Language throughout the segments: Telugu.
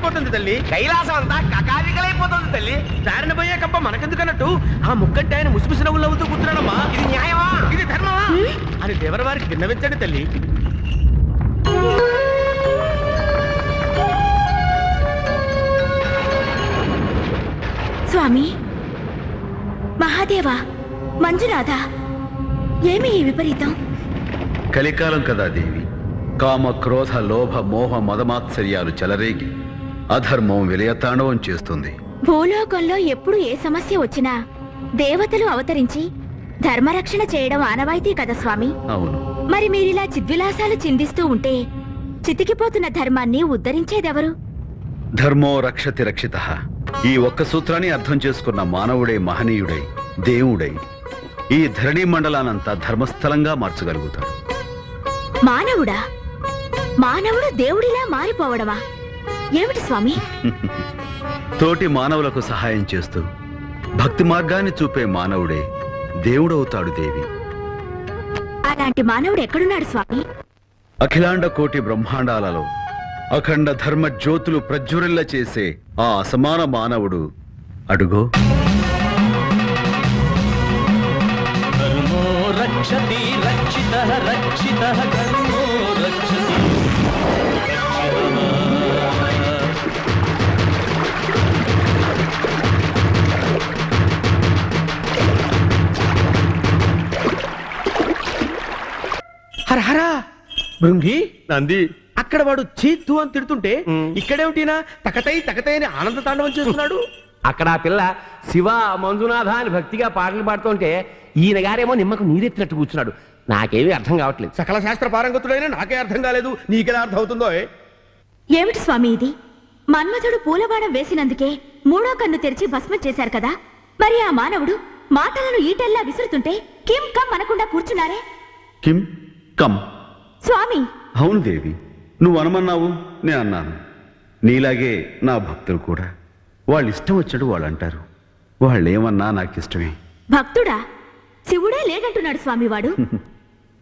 కకావికలైపోతుంది తల్లి. కైలాసం అంతా కకావికలైపోతుంది తల్లి. దారిన పోయే కంప మనకెందుకన్నట్టు ఆ ముక్కంటే ఆయన ముసిముసి నవ్వులు నవ్వుతూ కూర్చున్నాడమ్మా. ఇది న్యాయమా, ఇది ధర్మమా అని దేవర వారికి విన్నవించండి తల్లి. స్వామి, మహాదేవా, మంజునాథ, ఏమి ఈ విపరీతం? కలికాలం కదా దేవి. కామ క్రోధ లోభ మోహ మదమాత్సర్యాలు చెలరేగి అధర్మం విలయతాండవం చేస్తుంది. భూలోకంలో ఎప్పుడు ఏ సమస్య వచ్చినా దేవతలు అవతరించి ధర్మరక్షణ చేయడం ఆనవాయితీ కదా స్వామి. అవును. మరి మీరిలా చిద్విలాసాలు చిందిస్తూ ఉంటే చితికిపోతున్న ధర్మాన్ని ఉద్ధరించేదెవరు? ధర్మో రక్షతి రక్షితః. ఈ ఒక్క సూత్రాన్ని అర్థం చేసుకున్న మానవుడే మహనీయుడై దేవుడై ఈ ధరణి మండలానంతా ధర్మస్థలంగా మార్చగలుగుతాడు. మానవుడా? మానవుడు దేవుడిలా మారిపోవడమా? ఏమిటి స్వామి? తోటి మానవులకు సహాయం చేస్తూ భక్తి మార్గాన్ని చూపే మానవుడే దేవుడవుతాడు దేవి. అలాంటి మానవుడు ఎక్కడున్నాడు స్వామి? అఖిలాండ కోటి బ్రహ్మాండాలలో అఖండ ధర్మ జ్యోతులు ప్రజ్వరిల్ల చేసే ఆ అసమాన మానవుడు అడుగో. ధర్మో రక్షతి రక్షితః రక్షితః ధర్మో రక్షతి. హర హర భృంగి నంది అక్కడ వాడు చీత్తు అని తిడుతుంటే ఇక్కడేమిటినా తకతై తకతై అని ఆనంద తాండవం చేస్తున్నాడు. అక్కడ ఆ పిల్ల శివ మంజునాథ అని భక్తిగా పాటలు పాడుతుంటే ఈయన గారేమో నిమ్మకు నీరెత్తినట్టు కూర్చున్నాడు. నాకేమీ అర్థం కావట్లేదు. సకల శాస్త్ర పారంగతుడైనా నాకే అర్థం కాలేదు, నీకెలా అర్థం అవుతుందో? ఏమిటి స్వామి ఇది? మన్మథుడు పూలబాణం వేసినందుకే మూడో కన్ను తెరిచి భస్మం చేశారు కదా. మరి ఆ మానవుడు మాటలను ఈటెల్లా విసురుతుంటే కిం కమ్ అనకుండా కూర్చున్నారే? కిం కమ్. స్వామి, అవును దేవి, నువ్వు అనమన్నావు, నేను అన్నాను. నీలాగే నా భక్తులు కూడా వాళ్ళు ఇష్టం వచ్చాడు వాళ్ళు అంటారు. వాళ్ళేమన్నా నాకు ఇష్టమే. భక్తుడా? శివుడే లేడంటున్నాడు స్వామి వాడు.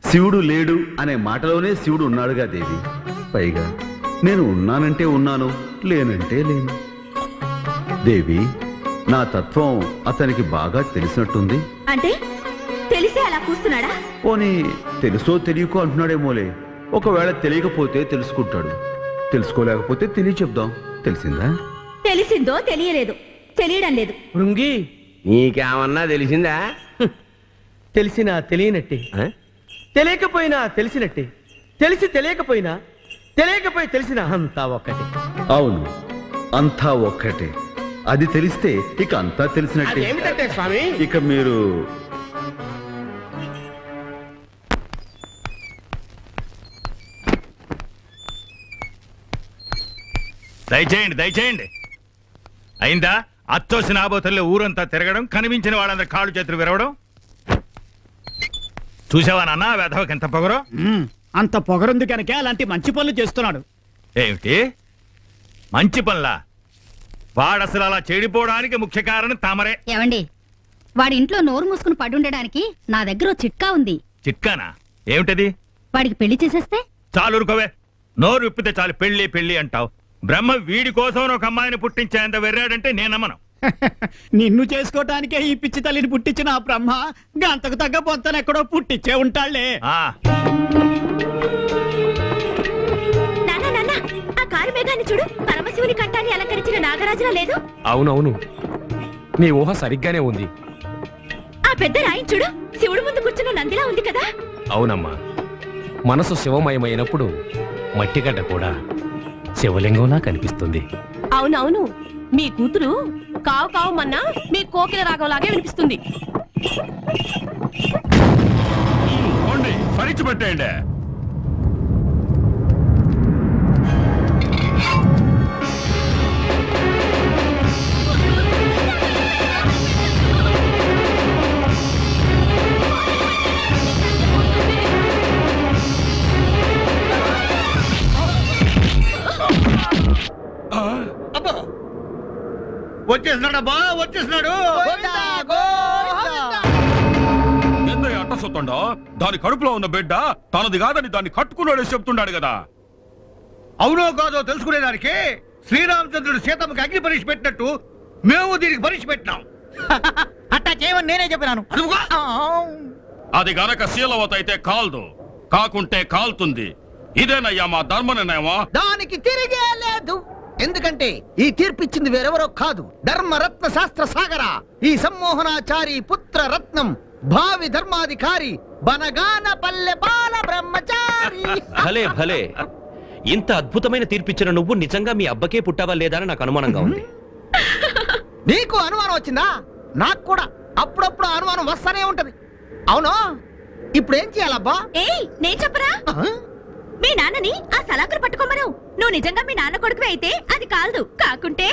శివుడు లేడు అనే మాటలోనే శివుడు ఉన్నాడుగా దేవి. పైగా నేను ఉన్నానంటే ఉన్నాను, లేనంటే లేను. దేవి, నా తత్వం అతనికి బాగా తెలిసినట్టుంది. అంటే తెలిసే అలా కూస్తున్నాడా? పోనీ తెలుసో తెలియకో అంటున్నాడేమోలే. ఒకవేళ తెలియకపోతే తెలుసుకుంటాడు, తెలుసుకోలేకపోతే తెలియచెప్దాం. తెలిసిందా? తెలిసిందో తెలియలేదు, తెలియడం లేదు. భృంగి, నీకేమన్నా తెలిసిందా? తెలిసినా తెలియనట్టే, తెలియకపోయినా తెలిసినట్టే, తెలిసి తెలియకపోయినా తెలియకపోయి తెలిసిన అంతా ఒక్కటే. అవును, అంతా ఒక్కటే. అది తెలిస్తే ఇక అంతా తెలిసినట్టే. ఏమిటంటే స్వామి? ఇక మీరు దయచేయండి, దయచేయండి. అయిందా? అచ్చోసిన ఆబోతుల్లో ఊరంతా తిరగడం, కనిపించిన వాళ్ళందరూ కాళ్ళు చేతులు విరవడం. చూసావా నాన్న వెధవకి ఎంత పొగరో? అంత పొగరుంది కనుక అలాంటి మంచి పనులు చేస్తున్నాడు. ఏమిటి మంచి పనులా? వాడసలు అలా చెడిపోవడానికి ముఖ్య కారణం తామరే. ఏవండి, వాడి ఇంట్లో నోరు మూసుకుని పడుండడానికి నా దగ్గర ఓ చిట్కా ఉంది. చిట్కానా? ఏమిటది? వాడికి పెళ్లి చేసేస్తే? చాలు ఊరుకోవే. నోరు విప్పితే చాలు పెళ్లి పెళ్లి అంటావు. బ్రహ్మ వీడి కోసం ఒక అమ్మాయిని పుట్టించేంత వెర్రాడంటే నేనమ్మను. నిన్ను చేసుకోవటానికే ఈ పిచ్చి తల్లిని పుట్టించిన ఆ బ్రహ్మ గంతకు తగ్గ పొంతను ఎక్కడో పుట్టించే ఉంటాళ్లే. ఆ కారు మేఘాన్ని చూడు, పరమశివుని కంఠాన్ని అలంకరించిన నాగరాజులా లేదు? అవునవును, నీ ఊహ సరిగ్గానే ఉంది. ఆ పెద్ద రాయిని చూడు, శివుడు ముందు కూర్చున్న నందిలా ఉంది కదా? అవునమ్మా, మనసు శివమయమైనప్పుడు మట్టిగడ్డ కూడా శివలింగంలా కనిపిస్తుంది. అవునవును, మీ కూతురు కావు కావమన్నా మీ కోకిల రాగంలాగే వినిపిస్తుంది. ఫలించి పెట్టేయండి. వచ్చేసినాడబ్బా, వచ్చేసినాడు. అట్ట సొత్తండా? దాని కడుపులో ఉన్న బిడ్డ తనది కాదని దాన్ని కట్టుకున్నాడు చెప్తున్నాడు కదా. అవునో కాదో తెలుసుకునేదానికి శ్రీరామచంద్రుడు సీతమ్మకి అగ్ని పరీక్ష పెట్టినట్టు మేము దీనికి పరీక్ష పెట్టినాం. అట్టా చేయమని నేనే చెప్పినాను. అది గనక శీలవత అయితే కాల్దు, కాకుంటే కాల్తుంది. ఇదేనయ్యా మా ధర్మ నిర్ణయమా? దానికి తిరిగే లేదు. ఎందుకంటే ఈ తీర్పిచ్చింది వేరెవరో కాదు, ధర్మరత్న శాస్త్ర సాగర, ఈ సమ్మోహనాచారి పుత్ర రత్నం, భావి ధర్మాధికారి బనగాన పల్లె బాల బ్రహ్మచారి. భలే భలే, ఇంత అద్భుతమైన తీర్పిచ్చిన నువ్వు నిజంగా మీ అబ్బకే పుట్టావా లేదా అని నాకు అనుమానంగా ఉంది. నీకు అనుమానం వచ్చిందా? నాకు కూడా అప్పుడప్పుడు అనుమానం వస్తానే ఉంటది. అవును, ఇప్పుడు ఏం చేయాలబ్బా? ఏయ్, నేను చెప్పరా? మీ నాన్నని ఆ సలాకులు పట్టుకోమను. నువ్వు నిజంగా మీ నాన్న కొడుకువే అయితే అది కాదు, కాకుంటే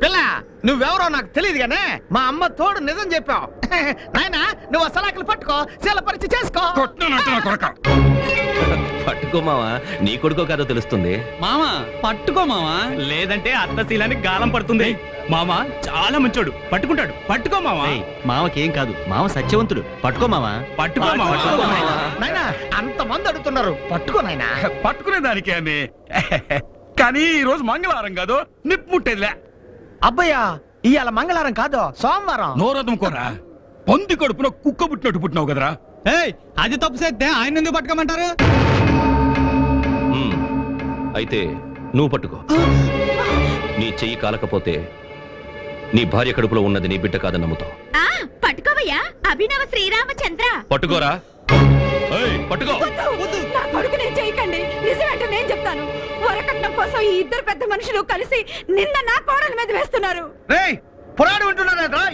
పిల్ల నువ్వెవరో నాకు తెలియదు గానే మా అమ్మ తోడు నిజం చెప్పావు. నాయనా నువ్వు సలాకులు పట్టుకో, శీల పరీక్ష చేసుకో. పట్టుకో మావా, నీ కొడుకో కాదో తెలుస్తుంది. మామా పట్టుకో మామా, లేదంటే అత్తశీలానికి గాలం పడుతుంది. మామ చాలా మంచోడు, పట్టుకుంటాడు. పట్టుకో మావా. మామకేం కాదు, మామ సత్యవంతుడు. పట్టుకో మావా, పట్టుకో నాయనా అంతమంది అడుగుతున్నారు, పట్టుకో నాయనా. పట్టుకునే దానికే అని. కానీ ఈ రోజు మంగళవారం కాదు, నిప్పు ముట్టేదిలే. అబ్బయ్యా ఇవాళ మంగళవారం కాదు, సోమవారం. నోరదం కోరా, పంది కడుపున కుక్క పుట్టినట్టు పుట్టినావు కదరా. అది తప్పు చేస్తే ఆయన ఎందుకు పట్టుకోమంటారు? అయితే నువ్వు పట్టుకో. నీ చెయ్యి కాలకపోతే నీ భార్య కడుపులో ఉన్నది నీ బిడ్డ కాదని నమ్ముతావు. పట్టుకోవయ్యా అభినవ శ్రీరామచంద్ర. పట్టుకోరా, పట్టుకో. నా కొడుకు నేను చేయకండి, నిజమేంటో నేను చెప్తాను. వరకట్నం కోసం ఈ ఇద్దరు పెద్ద మనుషులు కలిసి నిన్న నా కోడల మీద వేస్తున్నారు. పురాడు వింటున్నారా?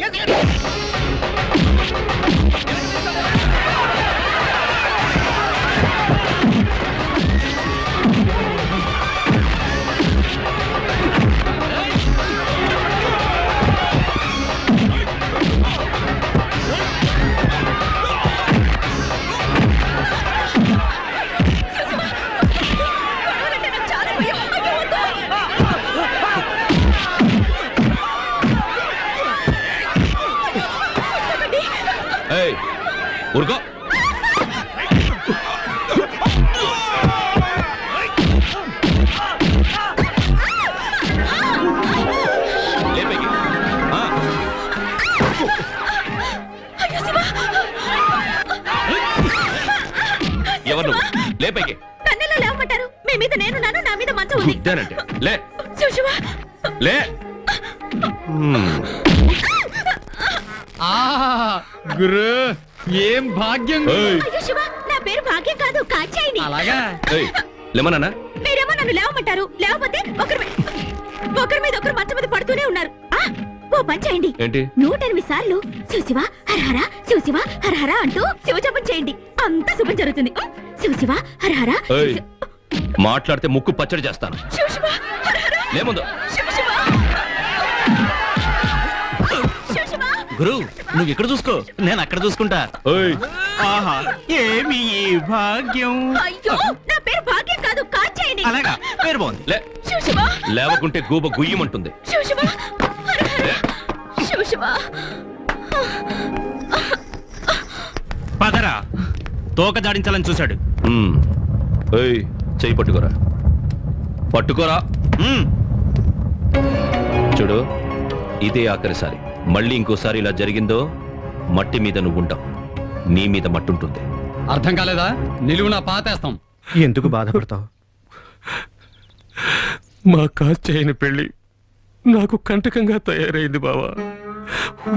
ఊరుకో. లేపేకి ఎవరు నువ్వు? లేపేకి నన్నెలా లేవమంటారు? మీ మీద నేనున్నాను, నా మీద మంచం ఉంది. ఇదేనంటే లే శివశివా లే. గురు ఏం భాగ్యం. అయ్యో శివ, నా పేరు భాగ్యం కాదు, కాచాయిని. అలాగా లేమన్నా? మీరేమో నన్ను లేవమంటారు, లేకపోతే ఒకరి మీద ఒకరు మంచం మీద పడుతూనే ఉన్నారు. ఓ పని చేయండి, ఏంటి? 108 సార్లు శివశివ హరహర శివశివ హరహర అంటూ శివజపం చేయండి, అంతా శుభం జరుగుతుంది. శివశివ హరహర. మాట్లాడితే ముక్కు పచ్చడి చేస్తాను. శివశివ హరహర. లేముందు గురు, నువ్వు ఇక్కడ చూసుకో, నేను అక్కడ చూసుకుంటా. ఆహా, ఏమి ఈ భాగ్యం. అయ్యో, నా పేరు భాగ్యం కాదు, కాచాయిని. అలాగా, పేరు బాగుంది. లే. శివశివ. లేవకుంటే గూబ గుయ్యమంటుంది. శివశివ హరహర. శివశివ. పదరా, తోక జాడించాలని చూశాడు. చెయ్యి పట్టుకోరా, పట్టుకోరా. చూడు, ఇదే ఆఖరిసారి. మళ్ళీ ఇంకోసారి ఇలా జరిగిందో మట్టి మీద నువ్వుంటావు, నీ మీద మట్టుంటుంది. అర్థం కాలేదా? నిలువునా పాతేస్తాం. ఎందుకు బాధపడతావు? మా కాచైన పెళ్లి నాకు కంటకంగా తయారైంది బావా.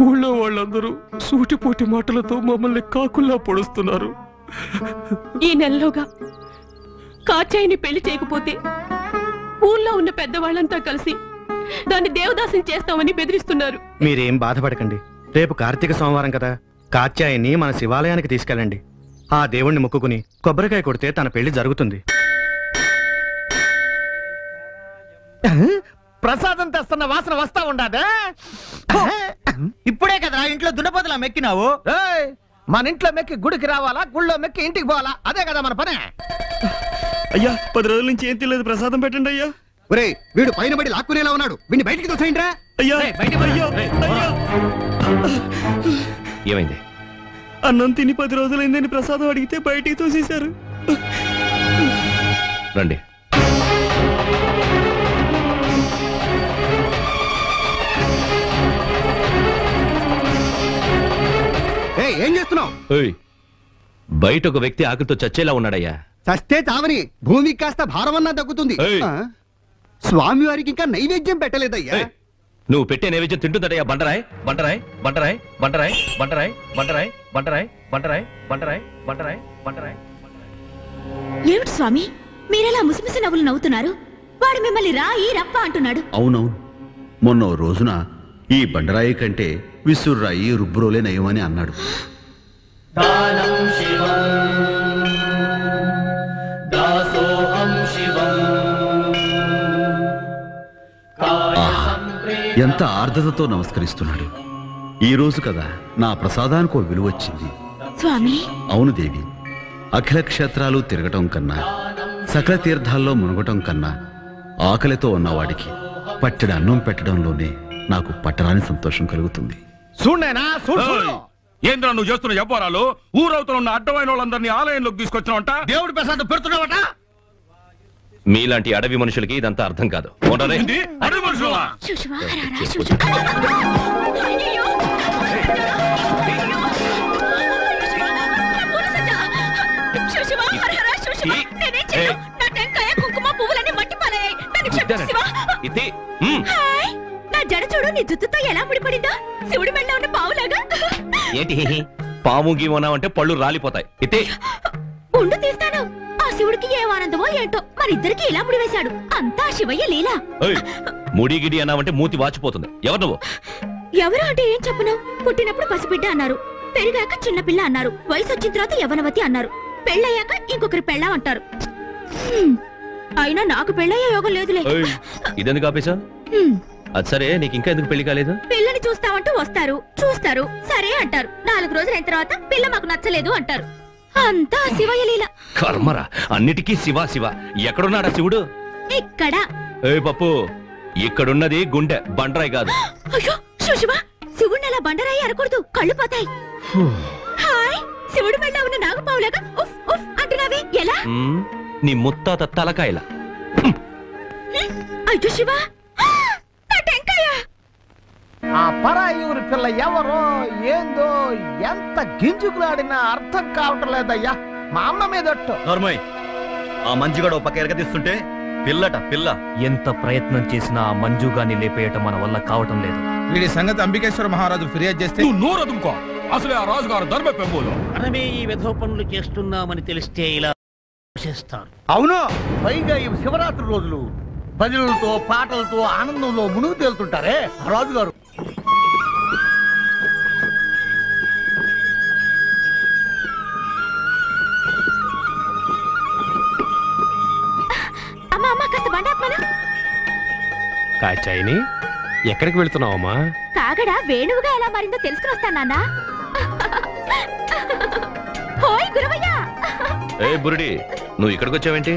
ఊళ్ళో వాళ్ళందరూ సూటిపోటి మాటలతో మమ్మల్ని కాకుల్లా పొడుస్తున్నారు. ఈ నెలలోగా కాచాయిని పెళ్లి చేయకపోతే ఊళ్ళో ఉన్న పెద్దవాళ్ళంతా కలిసి దాన్ని దేవదాసం చేస్తామని బెదిరిస్తున్నారు. మీరేం బాధపడకండి, రేపు కార్తీక సోమవారం కదా, కాత్యాయని మన శివాలయానికి తీసుకెళ్ళండి. ఆ దేవుణ్ణి మొక్కుకుని కొబ్బరికాయ కొడితే తన పెళ్లి జరుగుతుంది. ప్రసాదం తెస్తున్న వాసన వస్తా ఉండదా? ఇప్పుడే కదా ఇంట్లో దున్నపోతలా మెక్కినావు. మన ఇంట్లో మెక్కి గుడికి రావాలా, గుళ్ళో మెక్కి ఇంటికి పోవాలా? అదే కదా మన పనే. అయ్యా, 10 రోజుల నుంచి ఏం తెలియదు, ప్రసాదం పెట్టండి అయ్యా. ఒరే, వీడు పైన పడి లాక్కునేలా ఉన్నాడు, వీడిని బయటికి తోసేయండిరా. అయ్యా, ఏమైంది? అన్నం తిని 10 రోజులైందని ప్రసాదం అడిగితే బయటికి తోసేశారు. రండి. ఏం చేస్తున్నావు? బయట ఒక వ్యక్తి ఆకలితో చచ్చేలా ఉన్నాడయ్యా. చస్తే చావని, భూమికి కాస్త భారమన్నా తగ్గుతుంది. స్వామి వారికి ఇంకా నైవేద్యం పెట్టలేదయ్యా. నువ్వు పెట్టే నైవేద్యం తింటుందయ్యా. బండరాయ్ బండరాయ్ బండరాయ్ బండరాయ్ బండరాయ్ బండరాయ్ బండరాయ్ బండరాయ్ బండరాయ్ బండరాయ్ బండరాయ్. ఏమిటి స్వామి మీరెలా ముసిముసి నవ్వులు నవ్వుతున్నారు? వాడు మిమ్మల్ని రాయి రప్ప అంటున్నాడు. అవునవును, మొన్న రోజున ఈ బండరాయి కంటే విసుర్రాయి రుబ్బురోలే నయమని అన్నాడు. ఎంత ఆర్ద్రతతో నమస్కరిస్తున్నాడు. ఈ రోజు కదా నా ప్రసాదానికి ఒక విలువ వచ్చింది. స్వామి అవును దేవి, అఖిల క్షేత్రాలు తిరగటం కన్నా, సకల తీర్థాల్లో మునగటం కన్నా ఆకలితో ఉన్నవాడికి పట్టెడు అన్నం పెట్టడంలోనే నాకు పట్టరాని సంతోషం కలుగుతుంది. ఏంద్రా నువ్వు చేస్తున్న వ్యవహారాలు? ఊరవుతున్న ఉన్న అడ్డమైన వాళ్ళందరినీ ఆలయంలోకి తీసుకొచ్చినావంట. దేవుడి ప్రసాదం పెడుతున్నావట. మీలాంటి అడవి మనుషులకి ఇదంతా అర్థం కాదు. అడవి మనుషులా? నా జడ చూడు, నీ జుత్తుతో ఎలా ముడిపడిందో, శివుడి మెళ్ళ ఉన్న పావులాగా. ఏంటి పాము గీమన్నావంటే పళ్ళు రాలిపోతాయి. ఇతే ఉండు తీస్తాను. ఆ శివుడికి ఏ ఆనందమో ఏంటో మరిద్దరికి ఇలా ముడివేశాడు. అంతా శివయ్య లీలా. ముడిగిడి అన్నావంటే మూతి వాచిపోతుంది. ఎవరు నువ్వు? ఎవరు అంటే ఏం చెప్పను? పుట్టినప్పుడు పసిబిడ్డ అన్నారు, పెరిగాక చిన్నపిల్ల అన్నారు, వయసు వచ్చిన తర్వాత యవనవతి అన్నారు, పెళ్ళయ్యాక ఇంకొకరి పెళ్ళ అంటారు. అయినా నాకు పెళ్ళయ్యే యోగం లేదులే. ఇదెందుకు ఆపేశా? అది సరే, నీకు ఇంకా ఎందుకు పెళ్లి కాలేదు? పిల్లని చూస్తామంటూ వస్తారు, చూస్తారు, సరే అంటారు. 4 రోజులు అయిన తర్వాత పిల్ల మాకు నచ్చలేదు అంటారు. అంతా శివయ్య లీల. కర్మరా, అన్నిటికీ శివ శివ. ఎక్కడున్నాడా శివుడు? ఇక్కడ. ఏ పప్పు, ఇక్కడున్నది గుండె, బండరాయి కాదు. అయ్యో శివ, శివుడిని అలా బండరాయి అనకూడదు, కళ్ళు పోతాయి. హాయ్, శివుడు మెళ్ళ ఉన్న నాగపావులాగా ఉఫ్ ఉఫ్ అంటున్నావే ఎలా? నీ ముత్తాత తలకాయల. అయ్యో శివ, నా టెంకాయ. ఆ పరాయి ఊరి పిల్ల ఎవరో ఏందో ఎంత గింజుకులాడినా అర్థం కావటం లేదయ్యా. మా అమ్మ మీద నోర్మోయ్, ఆ మంజుగాడు ఒక పక్క ఎరగదీస్తుంటే పిల్లట పిల్ల. ఎంత ప్రయత్నం చేసినా ఆ మంజుగాని లేపేయటం మన వల్ల కావటం లేదు. వీడి సంగతి అంబికేశ్వర మహారాజు ఫిర్యాదు చేస్తే నువ్వు నోరదుకో. అసలే ఆ రాజుగారు ధర్మ పెంబోలు. మనమే ఈ విధవ పనులు చేస్తున్నామని తెలిస్తే ఇలా చేస్తారు. అవును, పైగా ఈ శివరాత్రి రోజులు భజనలతో పాటలతో ఆనందంలో మునుగు తేలుతుంటారే రాజుగారు. అమ్మా అమ్మా కాస్త బండాత్మను. కాచాయిని, ఎక్కడికి వెళ్తున్నావమ్మా? కాగడ వేణువుగా ఎలా మారిందో తెలుసుకుని వస్తాను నాన్న. హోయ్ గురవయ్య. ఏ బురుడి, నువ్వు ఇక్కడికి వచ్చావేంటి?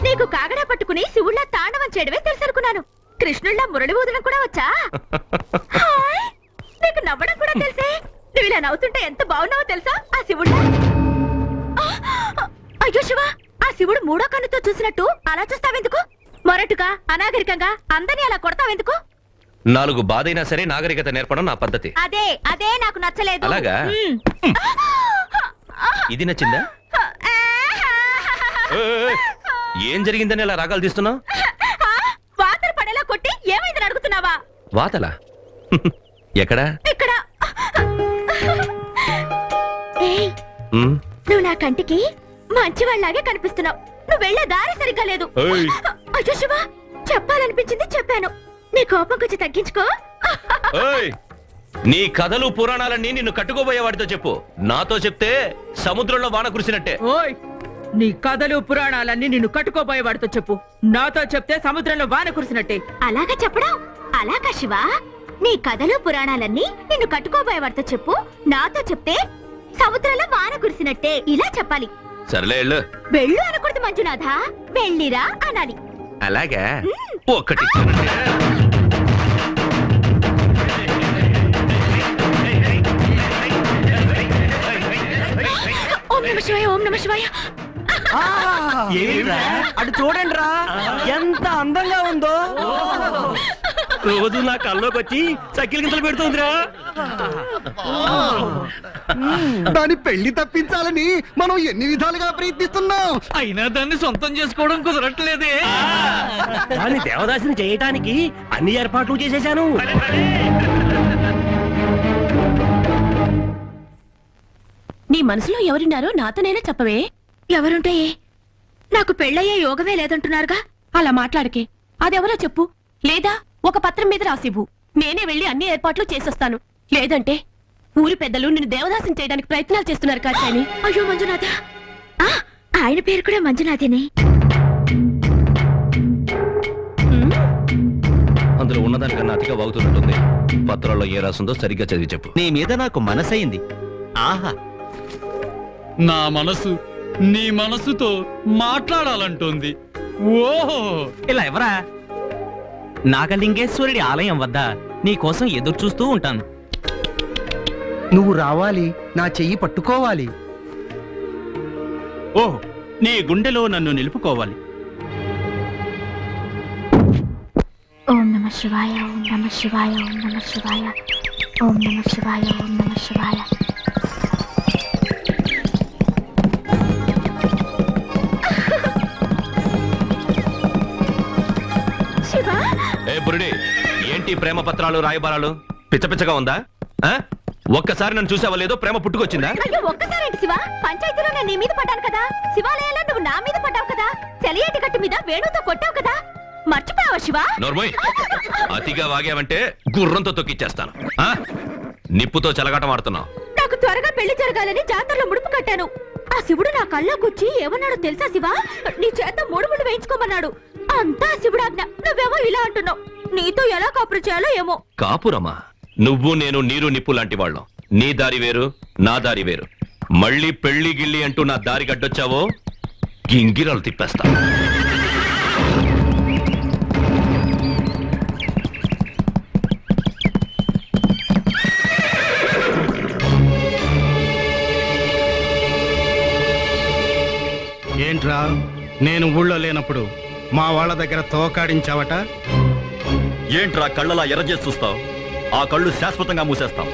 నీకు కాగడ పట్టుకుని శివుళ్ళ తాండవం చేయడమే తెలుసు అనుకున్నాను. కృష్ణుళ్ళ మురళి ఊదడం కూడా వచ్చా? హాయ్, నీకు నవ్వడం కూడా తెలుసే. నువ్వు ఇలా నవ్వుతుంటే ఎంత బాగున్నావో తెలుసా? ఆ శివుళ్ళ. అయ్యో శివ, ఆ శివుడు 3వ కన్నుతో చూసినట్టు అలా చూస్తావెందుకు? మొరటుగా అనాగరికంగా అందరినీ అలా కొడతావెందుకు? 4 బాధైనా సరే నాగరికత నేర్పడం నా పద్ధతి. అదే అదే నాకు నచ్చలేదు. అలాగా? ఇది నచ్చిందా? ఏం జరిగిందని ఇలా రాగాలు తీస్తున్నావు? వాతలు పడేలా కొట్టి ఏమైందని అడుగుతున్నావా? వాతలా? ఎక్కడా? ఇక్కడ. ఏయ్, నువ్వు నా కంటికి మంచివాళ్లాగే కనిపిస్తున్నావు. నువ్వు వెళ్లే దారి సరిగ్గా లేదు. అయ్యో శివ, చెప్పాలనిపించింది చెప్పాను. నీ కోపం కొంచెం తగ్గించుకో. నీ కథలు పురాణాలన్నీ నిన్ను కట్టుకోబోయేవాడితో చెప్పు. నాతో చెప్తే సముద్రంలో వాన కురిసినట్టే. ఓయ్, నీ కథలు పురాణాలన్నీ నిన్ను కట్టుకోబోయేవాడితో చెప్పు. నాతో చెప్తే సముద్రంలో వాన కురిసినట్టే. అలాగా చెప్పడం? అలాగా శివ, నీ కథలు పురాణాలన్నీ నిన్ను కట్టుకోబోయేవాడితో చెప్పు. నాతో చెప్తే సముద్రంలో వాన కురిసినట్టే. ఇలా చెప్పాలి. సర్లే వెళ్ళు. వెళ్ళు అనకూడదు మంజునాథ, వెళ్ళిరా అనాలి. అలాగా? ఒకటి ఓం నమ శివాయ, ఓం నమ శివాయ. అటు చూడండి రా, ఎంత అందంగా ఉందో. రోజు నా కల్లోకి వచ్చి చక్కిల గింతలు పెడుతుందిరా. దాని పెళ్లి తప్పించాలని మనం ఎన్ని విధాలుగా ప్రయత్నిస్తున్నాం, అయినా దాన్ని సొంతం చేసుకోవడం కుదరట్లేదే. దాన్ని దేవదాసిని చేయటానికి అన్ని ఏర్పాట్లు చేసేశాను. నీ మనసులో ఎవరున్నారో నాతోనైనా చెప్పవే. ఎవరుంటాయే? నాకు పెళ్ళయ్యే యోగమే లేదంటున్నారుగా. అలా మాట్లాడకే. అదెవరో చెప్పు, లేదా ఒక పత్రం మీద రాసివ్వు. నేనే వెళ్ళి అన్ని ఏర్పాట్లు చేసొస్తాను. లేదంటే ఊరి పెద్దలు నిన్ను దేవదాసం చేయడానికి ప్రయత్నాలు చేస్తున్నారు కాచాని. అయ్యో మంజునాథ, ఆయన పేరు కూడా మంజునాథేనే. అందులో ఉన్నదానికన్నా అతిగా వాగుతున్నట్టుంది. పత్రాల్లో ఏ రాసిందో సరిగ్గా చదివి చెప్పు. నీ మీద నాకు మనసైంది. ఆహా, నా మనసు నీ మనసుతో మాట్లాడాలంటోంది. ఓహో, ఇలా ఎవరా? నాగలింగేశ్వరుడి ఆలయం వద్ద నీ కోసం ఎదురు చూస్తూ ఉంటాను. నువ్వు రావాలి, నా చెయ్యి పట్టుకోవాలి. ఓహ్, నీ గుండెలో నన్ను నిలుపుకోవాలి. ఓం నమ శివాయ, ఓం నమ శివాయ, ఓం నమ శివాయ, ఓం నమ శివాయ, ఓం నమ శివాయ. శివా, ఏ బురుడి, ఏంటి ప్రేమ పత్రాలు రాయబారాలు? పిచ్చ పిచ్చగా ఉందా? ఒక్కసారి నన్ను చూసావా లేదో ప్రేమ పుట్టుకొచ్చిందా? అయ్యో ఒక్కసారేంటి శివ, పంచాయతీలో నేను నీ మీద పడ్డాను కదా, శివాలయంలో నువ్వు నా మీద పడ్డావు కదా, చెలియేటి గట్టు మీద వేణుతో కొట్టావు కదా, మర్చిపోయావా శివ? నోర్మోయ్, అతిగా వాగావంటే గుర్రంతో తొక్కిచ్చేస్తాను. నిప్పుతో చెలగాటం ఆడుతున్నావు. నాకు త్వరగా పెళ్లి జరగాలని జాతరలో ముడుపు కట్టాను. ఆ శివుడు నా కళ్ళకొచ్చి ఏమన్నాడో తెలుసా శివ? నీ చేత ముడుములు వేయించుకోమన్నాడు. అంతా శివుడాజ్ఞ. నువ్వేమో ఇలా అంటున్నావు. నీతో ఎలా కాపురం చేయాలో ఏమో. కాపురమా? నువ్వు నేను నీరు నిప్పు లాంటి వాళ్ళం. నీ దారి వేరు, నా దారి వేరు. మళ్ళీ పెళ్లి గిళ్ళి అంటూ నా దారి గడ్డొచ్చావో గింగిరాలు తిప్పేస్తా. ఏంట్రా, నేను ఊళ్ళో లేనప్పుడు మా వాళ్ళ దగ్గర తోకాడించావట? ఏంట్రా కళ్ళలా ఎర్రజేసి చూస్తావు? ఆ కళ్ళు శాశ్వతంగా మూసేస్తాం.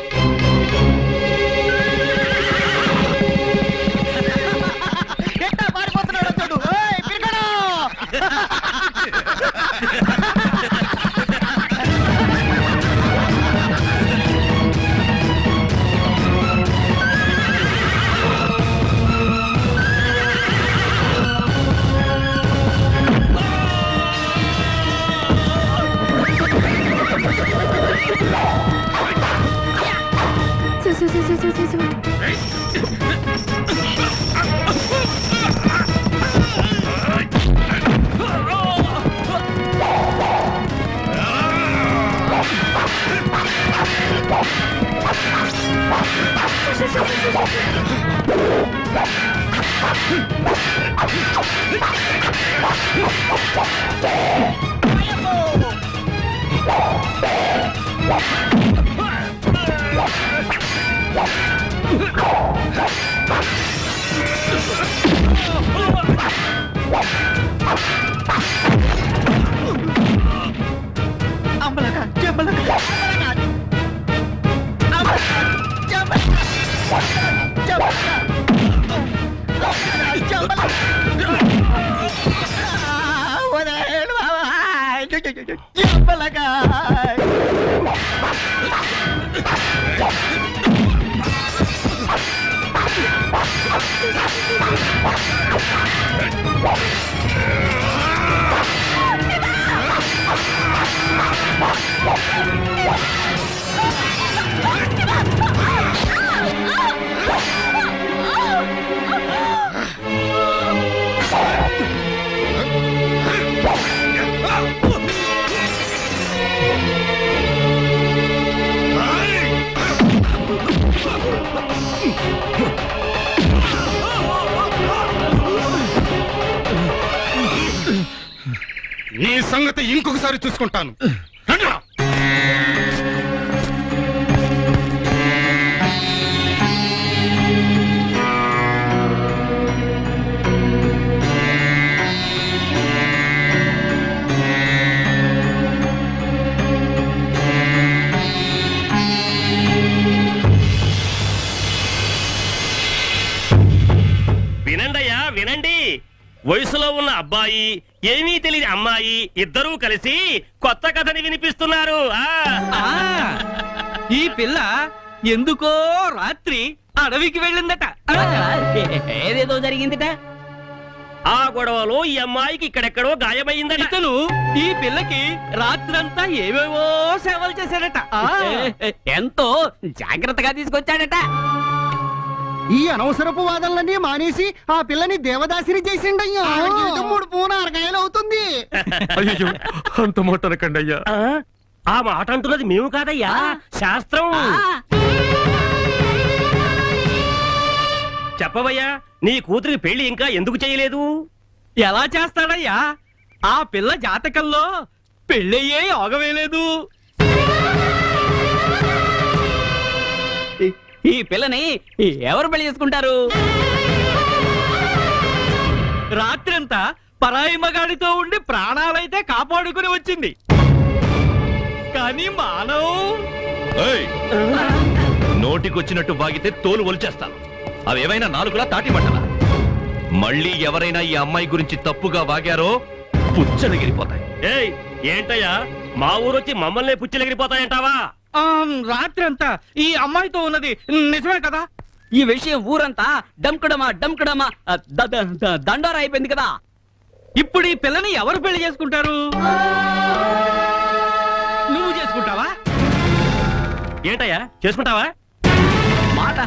నీ సంగతి ఇంకొకసారి చూసుకుంటాను. వినండయ్యా వినండి. వయసులో ఉన్న అబ్బాయి ఏమీ తెలియని అమ్మాయి ఇద్దరూ కలిసి కొత్త కథని వినిపిస్తున్నారు. ఈ పిల్ల ఎందుకో రాత్రి అడవికి వెళ్ళిందట. ఏదేదో జరిగిందట. ఆ గొడవలో ఈ అమ్మాయికి ఇక్కడెక్కడో గాయమైందట. ఇతను ఈ పిల్లకి రాత్రంతా ఏవేవో సేవలు చేశాడట. ఎంతో జాగ్రత్తగా తీసుకొచ్చాడట. ఈ అనవసరపు వాదనలన్నీ మానేసి ఆ పిల్లని దేవదాసిని చేసిండయ్యా. 3 పూనారకాయలు అవుతుంది. అయ్యో అంత మొట్టనకండి అయ్యా. ఆ మాట అంటున్నది మేము కాదయ్యా, శాస్త్రం. చెప్పవయ్యా, నీ కూతురికి పెళ్లి ఇంకా ఎందుకు చేయలేదు? ఎలా చేస్తాడయ్యా? ఆ పిల్ల జాతకంలో పెళ్ళయ్యే యోగమేలేదు. ఈ పిల్లని ఎవరు పెళ్లి చేసుకుంటారు? రాత్రంతా పరాయి మగాడితో ఉండి ప్రాణాలైతే కాపాడుకుని వచ్చింది. కానీ మానవ్ నోటికొచ్చినట్టు బాగితే తోలు ఒలిచేస్తాను. అవేవైనా నాలుగులా తాటి పట్టలా. మళ్ళీ ఎవరైనా ఈ అమ్మాయి గురించి తప్పుగా వాగారో పుచ్చలగిరిపోతాయి. ఏయ్ ఏంటయ్యా, మా ఊరొచ్చి మమ్మల్ని పుచ్చలగిరిపోతాయంటావా? రాత్రంతా ఈ అమ్మాయితో ఉన్నది నిజమే కదా? ఈ విషయం ఊరంతా డంకుడమా దండోరా అయిపోయింది కదా. ఇప్పుడు ఈ పిల్లని ఎవరు పెళ్లి చేసుకుంటారు? నువ్వు చేసుకుంటావా? ఏంటయ్యా చేసుకుంటావా? మాట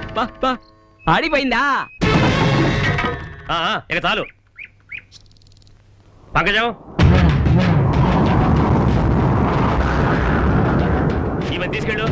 ఆడిపోయిందా? ఇక చాలు. పంకజం, ఇవన్నీ తీసుకెళ్ళు.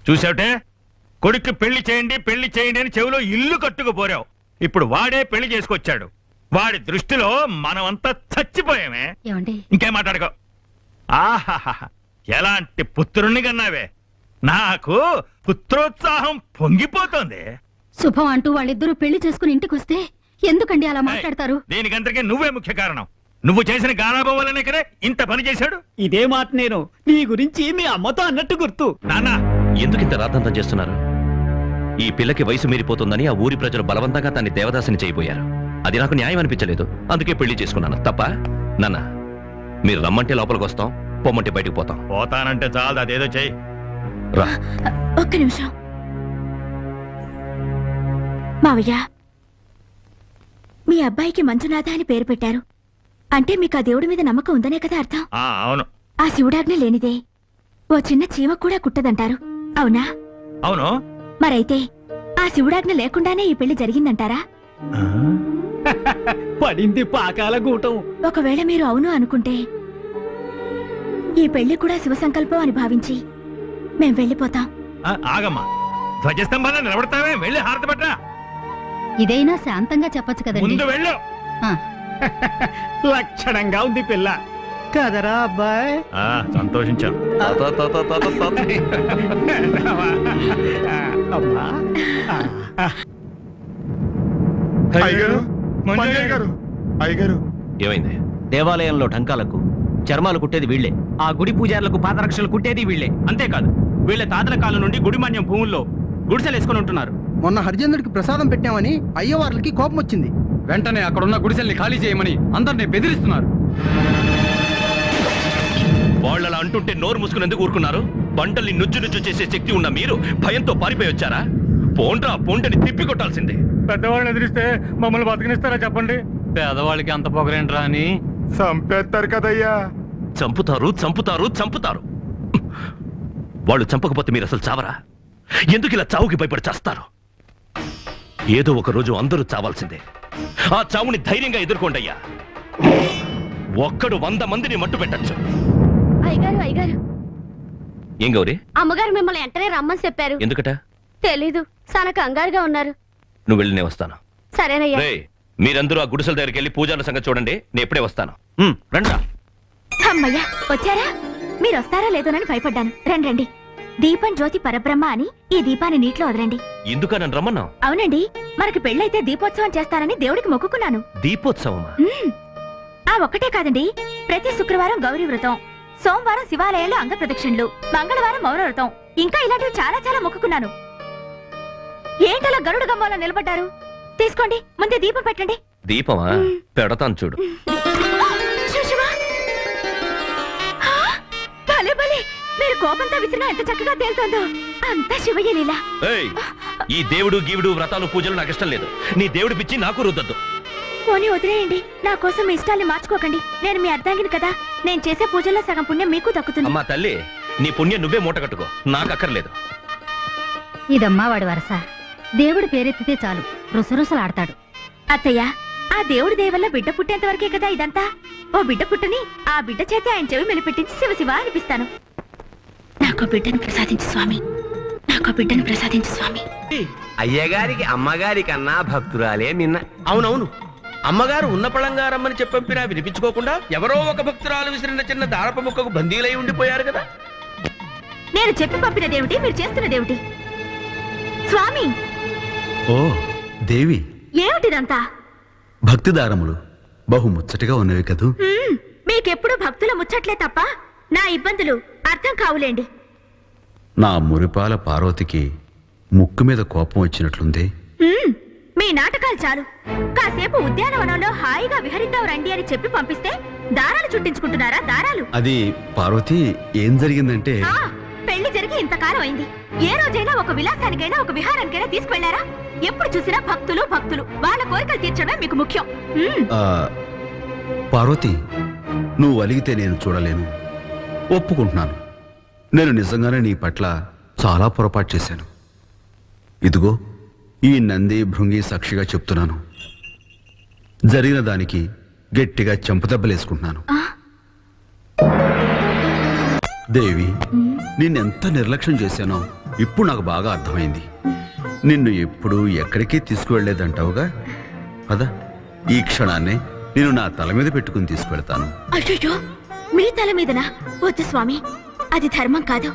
చూసావుటే, కొడుక్కి పెళ్లి చేయండి అని చెవిలో ఇల్లు కట్టుకుపోరావు. ఇప్పుడు వాడే పెళ్లి చేసుకొచ్చాడు. వాడి దృష్టిలో మనమంతా చచ్చిపోయామే. ఇంకేం మాట్లాడుకో. ఆహాహా, ఎలాంటి పుత్రుణ్ణి కన్నావే. నాకు పుత్రోత్సాహం పొంగిపోతోంది. శుభం అంటూ వాళ్ళిద్దరూ పెళ్లి చేసుకుని ఇంటికొస్తే ఎందుకండి అలా మాట్లాడతారు? దీనికంతకే నువ్వే ముఖ్య కారణం. నువ్వు చేసిన గారాబం వల్లనే కదా ఇంత పని చేశాడు. ఇదే మాట నేను నీ గురించి మీ అమ్మతో అన్నట్టు గుర్తు. నాన్న, ఎందుకు ఇంత రాద్ధాంతం చేస్తున్నారు? ఈ పిల్లకి వయసు మీరిపోతుందని ఆ ఊరి ప్రజలు బలవంతంగా తన్ని దేవదాసిని చేయబోయారు. అది నాకు న్యాయం అనిపించలేదు, అందుకే పెళ్లి చేసుకున్నాను. తప్ప నాన్న, మీరు రమ్మంటే లోపలికి వస్తాం, పొమ్మంటే బయటకు పోతాం. పోతానంటే చాలు, అదేదో చెయ్యి. రా. ఒక్క నిమిషం మావయ్య, మీ అబ్బాయికి మంజునాథ అని పేరు పెట్టారు అంటే మీకు ఆ దేవుడి మీద నమ్మకం ఉందనే కదా అర్థం? అవును. ఆ శివుడాజ్ఞ లేనిదే ఓ చిన్న చీమ కూడా కుట్టదంటారు, అవునా? అవును. మరైతే ఆ శివుడాజ్ఞ లేకుండానే ఈ పెళ్లి జరిగిందంటారా? పడింది పాకాల గూటం. ఒకవేళ మీరు అవును అనుకుంటే ఈ పెళ్లి కూడా శివ సంకల్పం అని భావించి మేం వెళ్ళిపోతాం. ఆగమ్మా, ధ్వజస్తంభాన్ని నిలబడతావే, వెళ్ళి హారతి పట్రా. ఇదైనా శాంతంగా చెప్పొచ్చు కదండి. ముందు వెళ్ళు. లక్షణంగా ఉంది పిల్ల కదరా అబ్బాయ్. సంతోషించాం. ఏమైంది? దేవాలయంలో ఢంకాలకు చర్మాలు కుట్టేది వీళ్లే. ఆ గుడి పూజారులకు పాదరక్షలు కుట్టేది వీళ్లే. అంతేకాదు వీళ్ళ తాతల కాలం నుండి గుడిమాన్యం భూముల్లో గుడిసెలేసుకొని ఉంటున్నారు. మొన్న హరిజనుడికి ప్రసాదం పెట్టామని అయ్యవార్లకి కోపం వచ్చింది. వెంటనే అక్కడున్న గుడిసెల్ని ఖాళీ చేయమని అందరినీ బెదిరిస్తున్నారు. వాళ్ళలా అంటుంటే నోరు మూసుకుని ఎందుకు ఊరుకున్నారు? బండల్ని నుజ్జు నుజ్జు చేసే శక్తి ఉన్న మీరు భయంతో పారిపోయి వచ్చారా? పోండ్రా పొండని తిప్పి కొట్టాల్సిందే. పెద్దవాళ్ళని ఎదిరిస్తే మమ్మల్ని బతికినిస్తారా చెప్పండి? పేదవాళ్ళకి అంత పొగరేంట్రా అని చంపేస్తారు కదయ్యా. చంపుతారు చంపుతారు చంపుతారు. వాళ్ళు చంపకపోతే మీరు అసలు చావరా? ఎందుకు ఇలా చావుకి భయపడి చేస్తారు? ఏదో ఒక రోజు అందరూ చావాల్సిందే. ఆ చావుని ధైర్యంగా ఎదుర్కోండి అయ్యా. ఒక్కడు 100 మందిని మట్టు పెట్టచ్చు. అయ్యగారు అయ్యగారు, ఏం గౌరీ? అమ్మగారు మిమ్మల్ని వెంటనే రమ్మని చెప్పారు. ఎందుకట? తెలీదు, చాలా కంగారుగా ఉన్నారు. నువ్వు వెళ్ళి నేను వస్తాను. సరేనయ్యా. రే, మీరందరూ ఆ గుడిసెల దగ్గరికి వెళ్ళి పూజారుల సంగతి చూడండి. నేను ఎప్పుడే వస్తాను. రండి. అమ్మయ్యా, వచ్చారా? మీరు వస్తారా లేదోనని భయపడ్డాను. రండి రండి. దీపం జ్యోతి పరబ్రహ్మ అని ఈ దీపాన్ని నీటిలో వదలండి. ఎందుకు నన్ను రమ్మన్నావు? అవునండి, మనకి పెళ్ళైతే దీపోత్సవం చేస్తానని దేవుడికి మొక్కుకున్నాను. దీపోత్సవమా? ఆ ఒక్కటే కాదండి, ప్రతి శుక్రవారం గౌరీ వ్రతం, సోమవారం శివాలయంలో అంగ ప్రదక్షిణలు, మంగళవారం మౌన వ్రతం, ఇంకా ఇలాంటివి చాలా చాలా మొక్కుకున్నాను. ఏంటలా గరుడు గమ్మలో నిలబడ్డారు? తీసుకోండి, ముందే దీపం పెట్టండి. దీపమా? పెడతాను చూడు. భలే భలే, మీరు కోపంతో విసిరినా ఎంత చక్కగా తేలుతోందో. అంతా శివయ్య లీల. ఈ దేవుడు గీవుడు వ్రతాలు పూజలు నాకు ఇష్టం లేదు. నీ దేవుడి పిచ్చి నాకు రుద్దద్దు. పోనీ వదిలేయండి, నా కోసం మీ ఇష్టాల్ని మార్చుకోకండి. నేను మీ అర్ధాంగిని కదా, నేను చేసే పూజల్లో సగం పుణ్యం మీకు దక్కుతుంది. అమ్మా తల్లి, నీ పుణ్యం నువ్వే మూట కట్టుకో, నాకు అక్కర్లేదు. ఇదమ్మా వాడి వరస. దేవుడి పేరెత్తితే చాలు రుసరుసలాడతాడు. అత్తయ్య, ఆ దేవుడి దేవల్ల బిడ్డ పుట్టేంత వరకే కదా ఇదంతా. ఓ బిడ్డ పుట్టని ఆ బిడ్డ చేత ఆయన చెవి మెలిపెట్టించి శివ శివ అనిపిస్తాను. నాకు బిడ్డను ప్రసాదించు స్వామి, నాకు బిడ్డను ప్రసాదించు స్వామి. అయ్యగారికి అమ్మగారి కన్నా భక్తురాలే నిన్న. అవునవును, అమ్మగారు ఉన్న పళంగారమ్మని చెప్పంపినా వినిపించుకోకుండా ఎవరో ఒక భక్తురాలు విసిరిన చిన్న దారప ముక్కకు బందీలై ఉండిపోయారు కదా. నేను చెప్పి పంపినదేమిటి, మీరు చేస్తున్నదేమిటి? స్వామి! ఓ దేవి, ఏమిటిదంతా? భక్తిదారములు బహు ముచ్చటగా ఉన్నవి కదూ. మీకెప్పుడు భక్తుల ముచ్చట్లే తప్ప నా ఇబ్బందులు అర్థం కావులేండి. నా మురిపాల పార్వతికి ముక్కు మీద కోపం వచ్చినట్లుంది. మీ నాటకాలు చాలు. కాసేపు ఉద్యానవనంలో హాయిగా విహరిద్దాం రండి అని చెప్పి పంపిస్తే దారాలు చుట్టించుకుంటున్నారా? దారాలు అది పార్వతి, ఏం జరిగిందంటే పెళ్లి జరిగి ఇంతకాలం అయింది. ఏ రోజైనా ఒక విలాసానికైనా ఒక విహారానికైనా తీసుకువెళ్లారా? ఎప్పుడు చూసినా భక్తులు భక్తులు, వాళ్ళ కోరికలు తీర్చడమే మీకు ముఖ్యం. పార్వతి, నువ్వు అలిగితే నేను చూడలేను, ఒప్పుకుంటున్నాను. నేను నిజంగానే నీ పట్ల చాలా పొరపాటు చేశాను. ఇదిగో ఈ నంది భృంగి సాక్షిగా చెప్తున్నాను. జరిగిన దానికి గట్టిగా చెంపదెబ్బలేసుకుంటున్నాను. దేవి, నిన్నెంత నిర్లక్ష్యం చేశానో ఇప్పుడు నాకు బాగా అర్థమైంది. నిన్ను ఎప్పుడు ఎక్కడికి తీసుకువెళ్లేదంటావుగా కదా, ఈ క్షణాన్నే నేను నా తల మీద పెట్టుకుని తీసుకువెళ్తాను. అయ్యో, మీ తల మీదనా? వద్దు స్వామి, అది ధర్మం కాదు.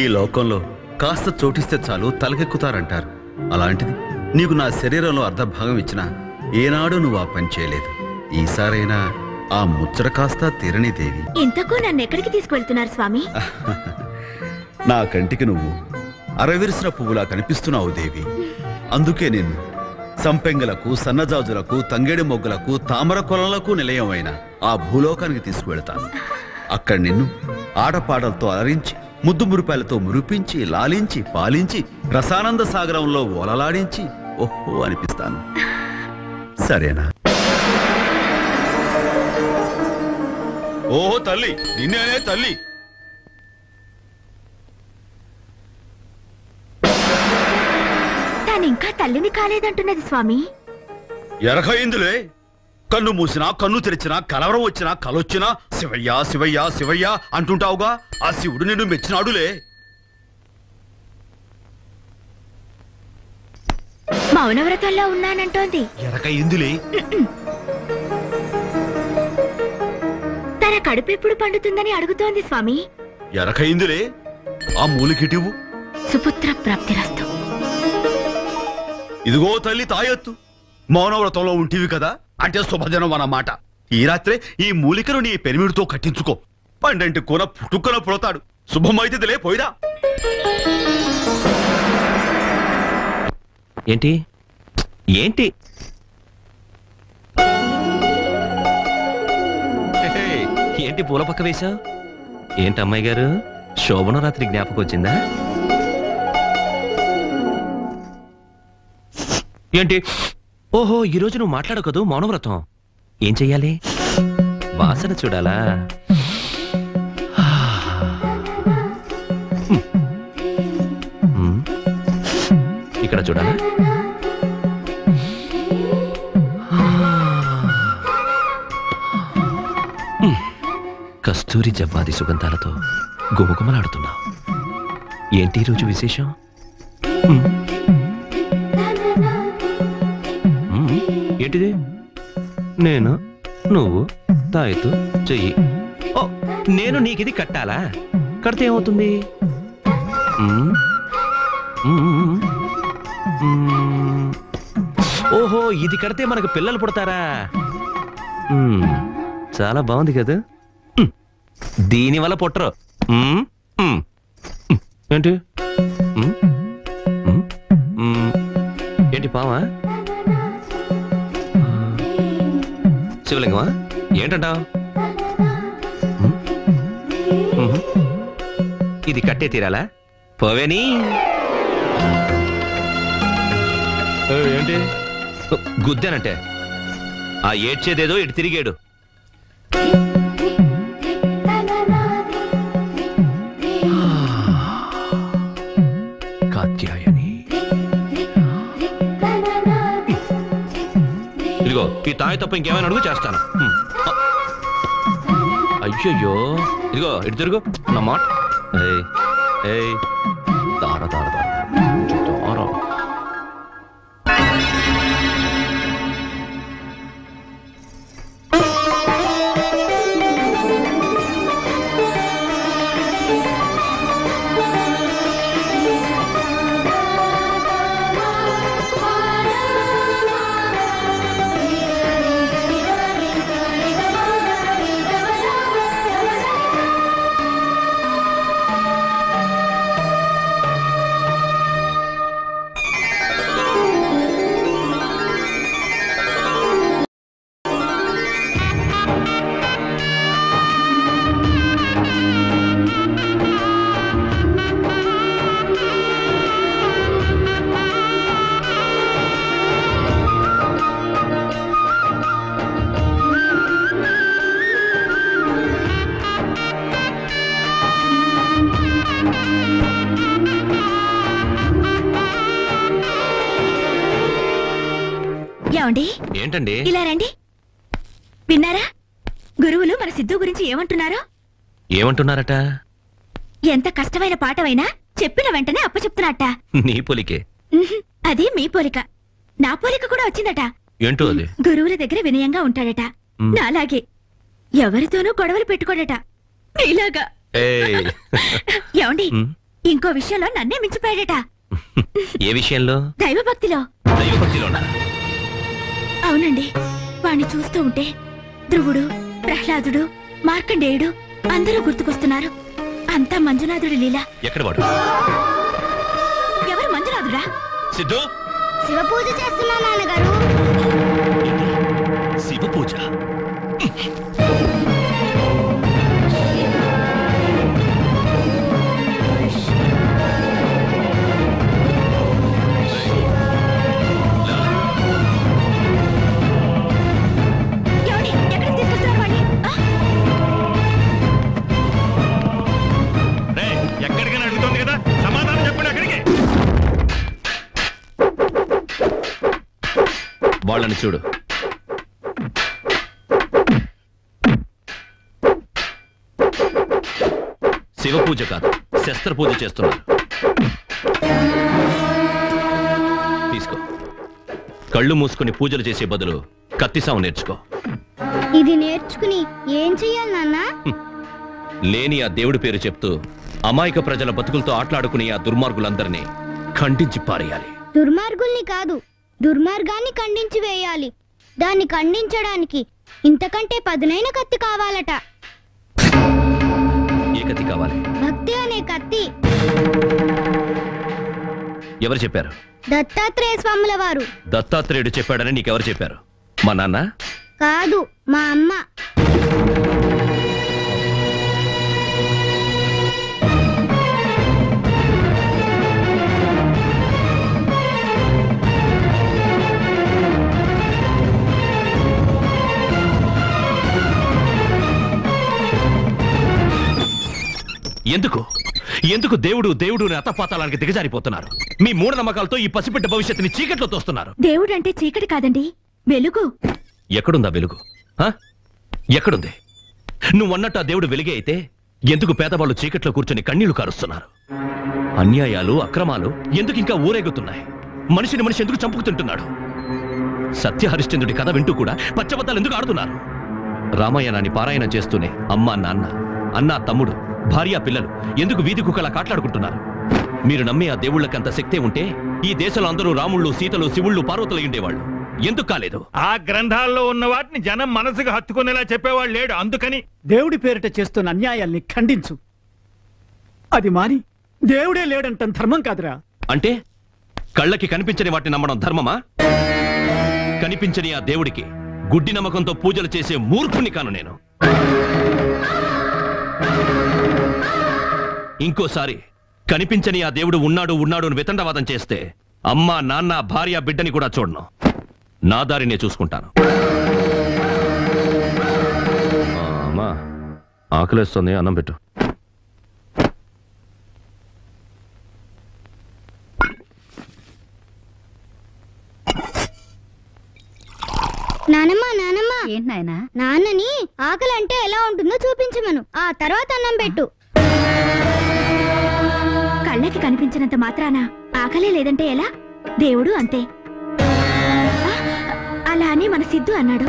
ఈ లోకంలో కాస్త చోటిస్తే చాలు తలకెక్కుతారంటారు. అలాంటిది నీకు నా శరీరంలో అర్ధభాగం ఇచ్చినా ఏనాడు నువ్వు ఆ పని చేయలేదు. ఈసారైనా ఆ ముచ్చట కాస్త తీరని దేవి. ఇంతకు నన్ను ఎక్కడికి తీసుకువెళ్తున్నారు స్వామి? నా కంటికి నువ్వు అరవిరిసిన పువ్వులా కనిపిస్తున్నావు దేవి. అందుకే నిన్ను సంపెంగలకు, సన్నజాజులకు, తంగేడి మొగ్గలకు, తామర కొలలకు నిలయమైన ఆ భూలోకానికి తీసుకువెళ్తాను. అక్కడ నిన్ను ఆటపాటలతో అలరించి, ముద్దు మురిపాలతో మురిపించి, లాలించి, పాలించి, రసానంద సాగరంలో ఓలలాడించి ఓహో అనిపిస్తాను. సరేనా? ఓహో తల్లి, నిన్నేనే తల్లి. తానింకా తల్లిని కాలేదంటున్నది స్వామి. ఎరకయిందులే. కన్ను మూసినా, కన్ను తెరిచినా, కలవరం వచ్చినా, కలొచ్చినా శివయ్య శివయ్య శివయ్య అంటుంటావుగా. ఆ శివుడు నిన్ను మెచ్చినాడులే. మౌనవ్రతంలో ఉన్నానంటోంది. ఎరకయిందులే. తన కడుపు ఎప్పుడు పండుతుందని అడుగుతోంది స్వామి. ఎరకయిందులే. ఆ మూలికిటివు. సుపుత్ర ప్రాప్తిరస్తు. ఇదిగో తల్లి తాయెత్తు. మౌనవ్రతంలో ఉంటివి కదా, అంటే శుభజనం అన్నమాట. ఈ రాత్రే ఈ మూలికను నీ పెరిమిడితో కట్టించుకో. పండంటి కూన పుట్టుకన పుడతాడు. శుభమైతే పోయిరా. ఏంటి ఏంటి ఏంటి పూల పక్క వేశావు? ఏంటి అమ్మాయి గారు, శోభన రాత్రి జ్ఞాపకం వచ్చిందా? ఏంటి? ఓహో, ఈరోజు నువ్వు మాట్లాడకదు, మౌనవ్రతం. ఏం చెయ్యాలి? వాసన చూడాలా? ఇక్కడ చూడాలా? కస్తూరి జవ్వాది సుగంధాలతో గుమగుమలాడుతున్నావు. ఏంటి ఈరోజు విశేషం? ఏంటిది? నేను నువ్వు తాయెత్తు చెయ్యి. ఓ, నేను నీకిది కట్టాలా? కడితే ఏమవుతుంది? ఓహో, ఇది కడితే మనకు పిల్లలు పుడతారా? చాలా బాగుంది కదా. దీనివల్ల పుట్టరు. ఏంటి ఏంటి పావా? శివలింగమా? ఏంటంటావు? ఇది కట్టే తీరాలా? పోవేని. ఏంటి గుద్దానంటే? ఆ ఏడ్చేదేదో ఇటు తిరిగాడు. కాత్యాయని, ఇదిగో ఈ తాయి తప్ప ఇంకేమైనా అడుగు చేస్తాను. అయ్యయ్యో, ఇదిగో ఇటు తిరుగు నా మాట. దార దార దార దార. ఏంటండి? ఇలా రండి. విన్నారా? గురువులు మన సిద్ధు గురించి ఏమంటున్నారో? ఏమంటున్నారట? ఎంత కష్టమైన పాఠమైనా చెప్పిన వెంటనే అప్పచెప్తున్నట్ట. నీ పోలికే. అది మీ పోలిక. నా పోలిక కూడా వచ్చిందట. ఏంటో అది? గురువుల దగ్గర వినయంగా ఉంటాడట. నాలాగే ఎవరితోనూ గొడవలు పెట్టుకోడట. నీలాగా. ఏమండి, ఇంకో విషయంలో నన్నే మించిపోయాడట. ఏ విషయంలో? దైవభక్తిలో. దైవభక్తిలోనా? అవునండి. వాణ్ణి చూస్తూ ఉంటే ధ్రువుడు, ప్రహ్లాదుడు, మార్కండేయుడు అందరూ గుర్తుకొస్తున్నారు. అంతా మంజునాథుడి లీల. ఎక్కడ వాడు? ఎవరు మంజునాథుడా? సిద్ధు, శివ పూజ చేస్తున్నా నాన్నగారు. శివ పూజ? ఎక్కడికైనా అడుగుతుంది కదా, సమాధానం చెప్పండి. అక్కడికి వాళ్ళని చూడు. శివ పూజ కాదు, శస్త్ర పూజ చేస్తున్నారు. తీసుకో. కళ్ళు మూసుకుని పూజలు చేసే బదులు కత్తిసాము నేర్చుకో. ఇది నేర్చుకుని ఏం చెయ్యాలి నాన్న? లేని ఆ దేవుడి పేరు చెప్తూ అమాయక ప్రజల బతుకులతో ఆటలాడుకుని ఆ దుర్మార్గులందరినీ ఖండించి పారేయాలి. దుర్మార్గుల్ని కాదు, దుర్మార్గాన్ని ఖండించి వేయాలి. దాన్ని ఖండించడానికి ఇంతకంటే పదునైన కత్తి కావాలట. ఏ కత్తి కావాలి? భక్తి అనే కత్తి. ఎవరు చెప్పారు? దత్తాత్రేయ స్వాముల వారు. దత్తాత్రేయుడు చెప్పాడని నీకెవరు చెప్పారు? మా నాన్న? కాదు, మా అమ్మ. ఎందుకు ఎందుకు దేవుడు దేవుడు అతపాతాలానికి దిగజారిపోతున్నారు? మీ మూఢనమ్మకాలతో ఈ పసిబిడ్డ భవిష్యత్తుని చీకట్లో తోస్తున్నారు. దేవుడు అంటే చీకటి కాదండి, వెలుగు. ఎక్కడుందా వెలుగు? ఎక్కడుంది? నువ్వన్నట్టు ఆ దేవుడు వెలిగే అయితే ఎందుకు పేదవాళ్ళు చీకట్లో కూర్చొని కన్నీళ్లు కారుస్తున్నారు? అన్యాయాలు అక్రమాలు ఎందుకు ఇంకా ఊరేగుతున్నాయి? మనిషిని మనిషి ఎందుకు చంపుకుతుంటున్నాడు? సత్యహరిశ్చంద్రుడి కథ వింటూ కూడా పచ్చబద్దాలు ఎందుకు ఆడుతున్నారు? రామాయణాన్ని పారాయణం చేస్తూనే అమ్మా నాన్న, అన్నా తమ్ముడు, భార్య పిల్లలు ఎందుకు వీధి కుక్కలా కాట్లాడుకుంటున్నారు? మీరు నమ్మే ఆ దేవుళ్ళకంత శక్తే ఉంటే ఈ దేశంలో అందరూ రాముళ్ళు, సీతలు, శివుళ్ళు, పార్వతులు ఉండేవాళ్ళు. ఎందుకు కాలేదు? ఆ గ్రంథాల్లో ఉన్న వాటిని జనం మనసుకు హత్తుకునేలా చెప్పేవాళ్ళు లేడు. అందుకని దేవుడి పేరిట చేస్తున్న అన్యాయాల్ని ఖండించు. అది మాని దేవుడే లేడంటాం ధర్మం కాదురా. అంటే కళ్ళకి కనిపించని వాటిని నమ్మడం ధర్మమా? కనిపించని ఆ దేవుడికి గుడ్డి నమ్మకంతో పూజలు చేసే మూర్ఖుని కాను నేను. ఇంకోసారి కనిపించని ఆ దేవుడు ఉన్నాడు ఉన్నాడు అని వితండవాదం చేస్తే అమ్మ నాన్న భార్య బిడ్డని కూడా చూడను. నా దారినే చూసుకుంటాను. అమ్మా ఆకలేస్తుంది, అన్నం పెట్టు. నానమ్మ నానమ్మ, ఏంటి నాయనా? నాన్నని ఆకలి అంటే ఎలా ఉంటుందో చూపించమను, ఆ తర్వాత అన్నం పెట్టు. కళ్ళకి కనిపించినంత మాత్రాన ఆకలే లేదంటే ఎలా? దేవుడు అంతే. అలా అని మన సిద్ధు అన్నాడు.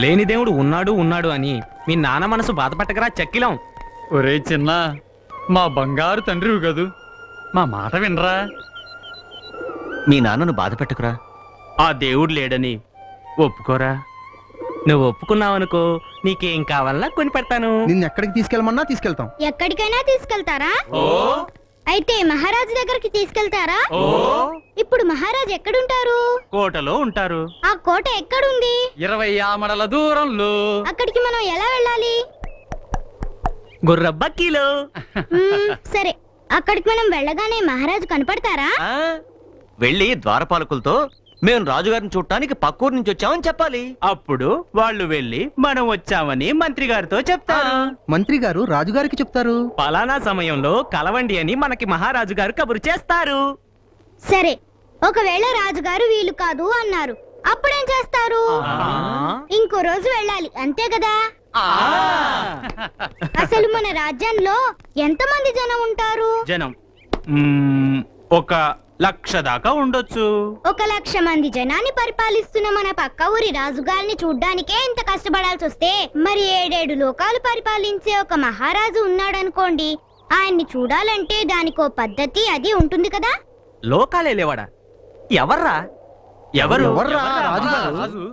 లేని దేవుడు ఉన్నాడు ఉన్నాడు అని మీ నాన్న మనసు బాధపట్టకరా చక్కిలం. ఒరే చిన్న, మా బంగారు తండ్రివి కదూ, మా మాట వినరా. మీ నాన్నను బాధ పెట్టకురా. ఆ దేవుడు లేడని ఒప్పుకోరా. నువ్వు ఒప్పుకున్నావనుకో, నీకేం కావాలన్నా కొని పెడతాను. నిన్ను ఎక్కడికి తీసుకెళ్ళమన్నా తీసుకెళ్తాం. ఎక్కడికైనా తీసుకెళ్తారా? ఓ అయితే మహారాజు దగ్గరికి తీసుకెళ్తారా? ఇప్పుడు మహారాజు ఎక్కడుంటారు? కోటలో ఉంటారు. ఆ కోట ఎక్కడుంది? 20 ఆమడల దూరంలో. అక్కడికి మనం ఎలా వెళ్ళాలి? గుర్రబక్కీలో. సరే, అక్కడికి మనం వెళ్ళగానే మహారాజు కనపడతారా? వెళ్ళి ద్వారపాలకులతో మేము రాజుగారిని చూడటానికి పక్కూరు నుంచి వచ్చామని చెప్పాలి. అప్పుడు వాళ్ళు వెళ్ళి మనం వచ్చామని మంత్రి గారితో చెప్తారు. మంత్రి గారు రాజుగారికి చెప్తారు. పలానా సమయంలో కలవండి అని మనకి మహారాజు గారు కబురు చేస్తారు. సరే, ఒకవేళ రాజుగారు వీలు కాదు అన్నారు, అప్పుడేం చేస్తారు? ఇంకో రోజు వెళ్ళాలి, అంతే కదా? అసలు మన రాజ్యంలో ఎంతమంది జనం ఉంటారు? జనం 1,00,000 దాకా ఉండొచ్చు. 1,00,000 మంది జనాన్ని పరిపాలిస్తున్న మన పక్క ఊరి రాజుగారిని చూడ్డానికే ఇంత కష్టపడాల్సి వస్తే మరి 7 లోకాలు పరిపాలించే ఒక మహారాజు ఉన్నాడనుకోండి, ఆయన్ని చూడాలంటే దానికో పద్ధతి అది ఉంటుంది కదా? లోకాలే లేవాడా? ఎవర్రా? ఎవరు? రాజుగారు.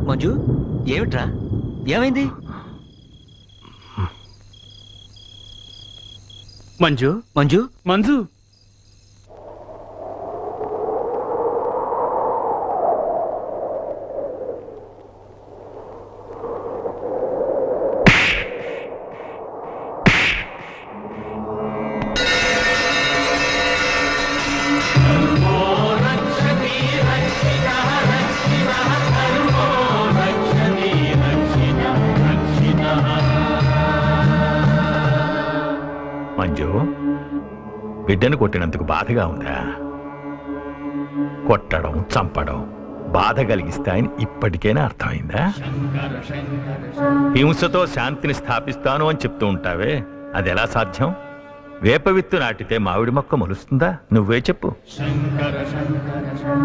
మంజు, ఏమిట్రా? ఏమైంది? మంజు మంజు మంజు మంజు, బిడ్డను కొట్టినందుకు బాధగా ఉందా? కొట్టడం, చంపడం బాధ కలిగిస్తాయని ఇప్పటికైనా అర్థమైందా? హింసతో శాంతిని స్థాపిస్తాను అని చెప్తూ ఉంటావే, అది ఎలా సాధ్యం? వేప విత్తు నాటితే మామిడి మొక్క మొలుస్తుందా? నువ్వే చెప్పు.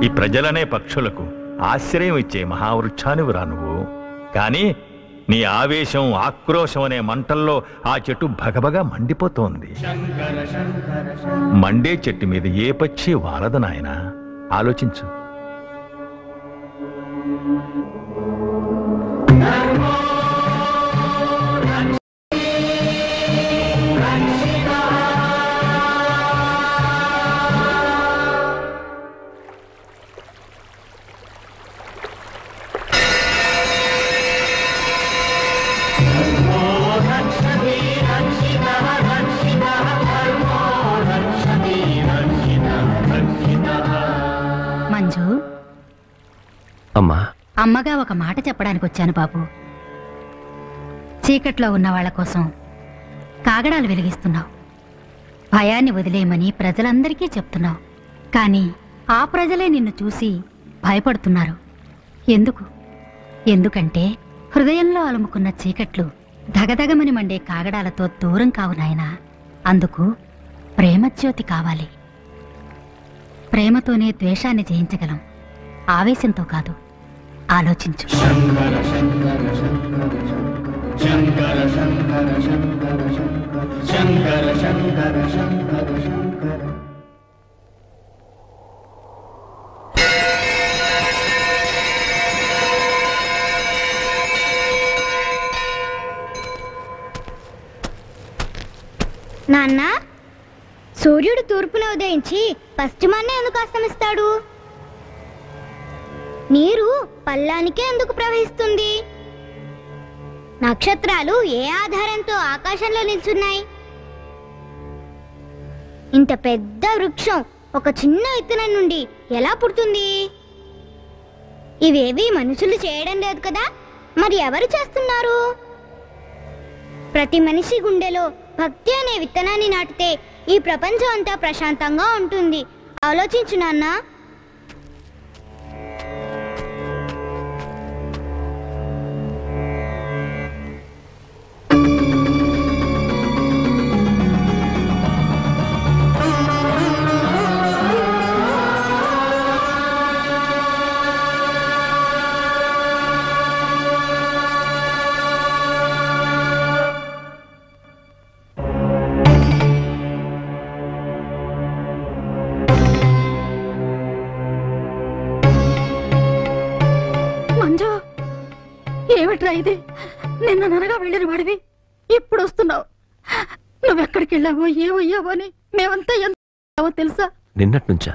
ఈ ప్రజలనే పక్షులకు ఆశ్రయం ఇచ్చే మహావృక్షానివిరా నువ్వు. కానీ నీ ఆవేశం, ఆక్రోశం అనే మంటల్లో ఆ చెట్టు భగభగా మండిపోతోంది. మండే చెట్టు మీద ఏ పక్షి వాలదు నాయనా, ఆలోచించు. మంజు, అమ్మా, అమ్మగా ఒక మాట చెప్పడానికి వచ్చాను బాబు. చీకట్లో ఉన్న వాళ్ళ కోసం కాగడాలు వెలిగిస్తున్నావు, భయాన్ని వదిలేయమని ప్రజలందరికీ చెప్తున్నావు. కానీ ఆ ప్రజలే నిన్ను చూసి భయపడుతున్నారు. ఎందుకు? ఎందుకంటే హృదయంలో అలుముకున్న చీకట్లు దగదగమని మండే కాగడాలతో దూరం కావు నాయనా. అందుకు ప్రేమజ్యోతి కావాలి. ప్రేమతోనే ద్వేషాన్ని జయించగలం, ఆవేశంతో కాదు. ఆలోచించు. నాన్న, సూర్యుడు తూర్పున ఉదయించి పశ్చిమాన్నే ఎందుకు అస్తమిస్తాడు? నీరు పల్లానికే ఎందుకు ప్రవహిస్తుంది? నక్షత్రాలు ఏ ఆధారంతో ఆకాశంలో నిల్చున్నాయి? ఇంత పెద్ద వృక్షం ఒక చిన్న విత్తనం నుండి ఎలా పుడుతుంది? ఇవేవి మనుషులు చేయడం లేదు కదా, మరి ఎవరు చేస్తున్నారు? ప్రతి మనిషి గుండెలో భక్తి అనే విత్తనాన్ని నాటితే ఈ ప్రపంచం అంతా ప్రశాంతంగా ఉంటుంది. ఆలోచించు నాన్న. ఏమిట్రా ఇది? నిన్న ననగా వెళ్ళిన వాడివి ఇప్పుడు వస్తున్నావు. నువ్వెక్కడికి వెళ్ళావో ఏమయ్యావో అని మేమంతా ఎంత తెలుసా? నిన్నట్నుంచా?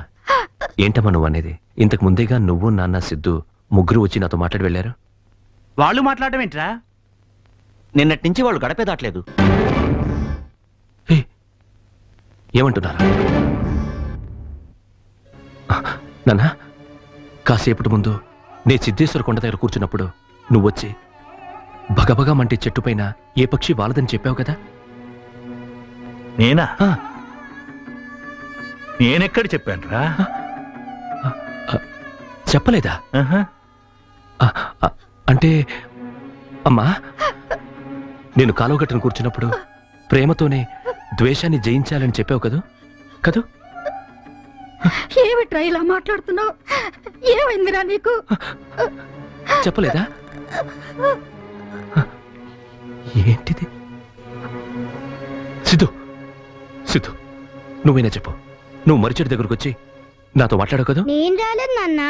ఏంటమ్మా నువ్వు అనేది? ఇంతకు ముందేగా నువ్వు నాన్న సిద్ధు ముగ్గురు వచ్చి నాతో మాట్లాడి వెళ్ళారు. వాళ్ళు మాట్లాడడం ఏంట్రా? నిన్నటి నుంచి వాళ్ళు గడపే దాటలేదు. ఏమంటున్నారు నాన్న? కాసేపటి ముందు నే సిద్ధేశ్వర కొండ దగ్గర కూర్చున్నప్పుడు నువ్వొచ్చి భగభగా మంటే చెట్టు పైన ఏ పక్షి వాలదని చెప్పావు కదా? నేనా? నేనెక్కడ చెప్పానురా? చెప్పలేదా? అంటే అమ్మా, నేను కాలువగట్టును కూర్చున్నప్పుడు ప్రేమతోనే ద్వేషాన్ని జయించాలని చెప్పావు కదూ కదూ? ఏమిట్రా ఇలా మాట్లాడుతున్నావు? ఏమైందిరా నీకు? చెప్పలేదా? ఏంటిది? సిద్ధు సిద్ధు నువ్వైనా చెప్పు. నువ్వు మరిచెడు దగ్గరకు వచ్చి నాతో మాట్లాడవు కదా? నేను రాలేదు నాన్న.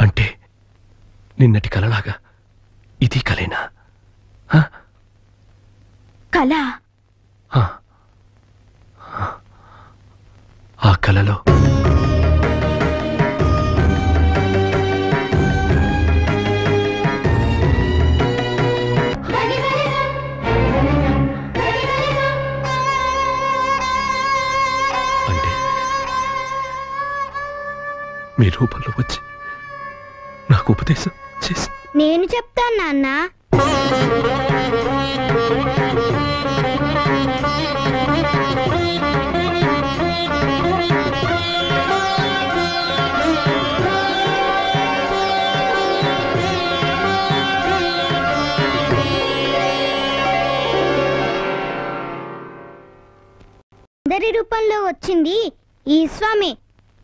అంటే నిన్నటి కలలాగా ఇది కలేనా? కళ? ఆ కలలో అంటే మీ రూపంలో వచ్చి నాకు ఉపదేశం చేసి నేను చెప్తాను నాన్న. అందరి రూపంలో వచ్చింది ఈ స్వామి,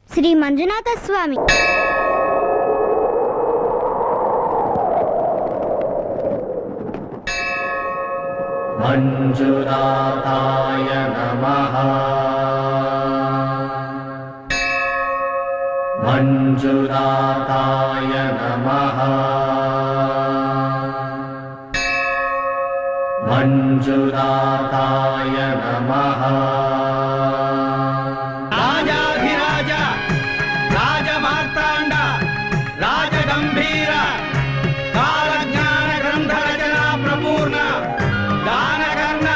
శ్రీ మంజునాథ స్వామి. మంజునాథాయ నమః. మంజునాథాయ నమః. మంజునాథాయ నమః. రాజాధిరాజ రాజమార్తాండ రాజగంభీర కాలజ్ఞాన గ్రంథ రచనా ప్రపూర్ణ దానకర్ణ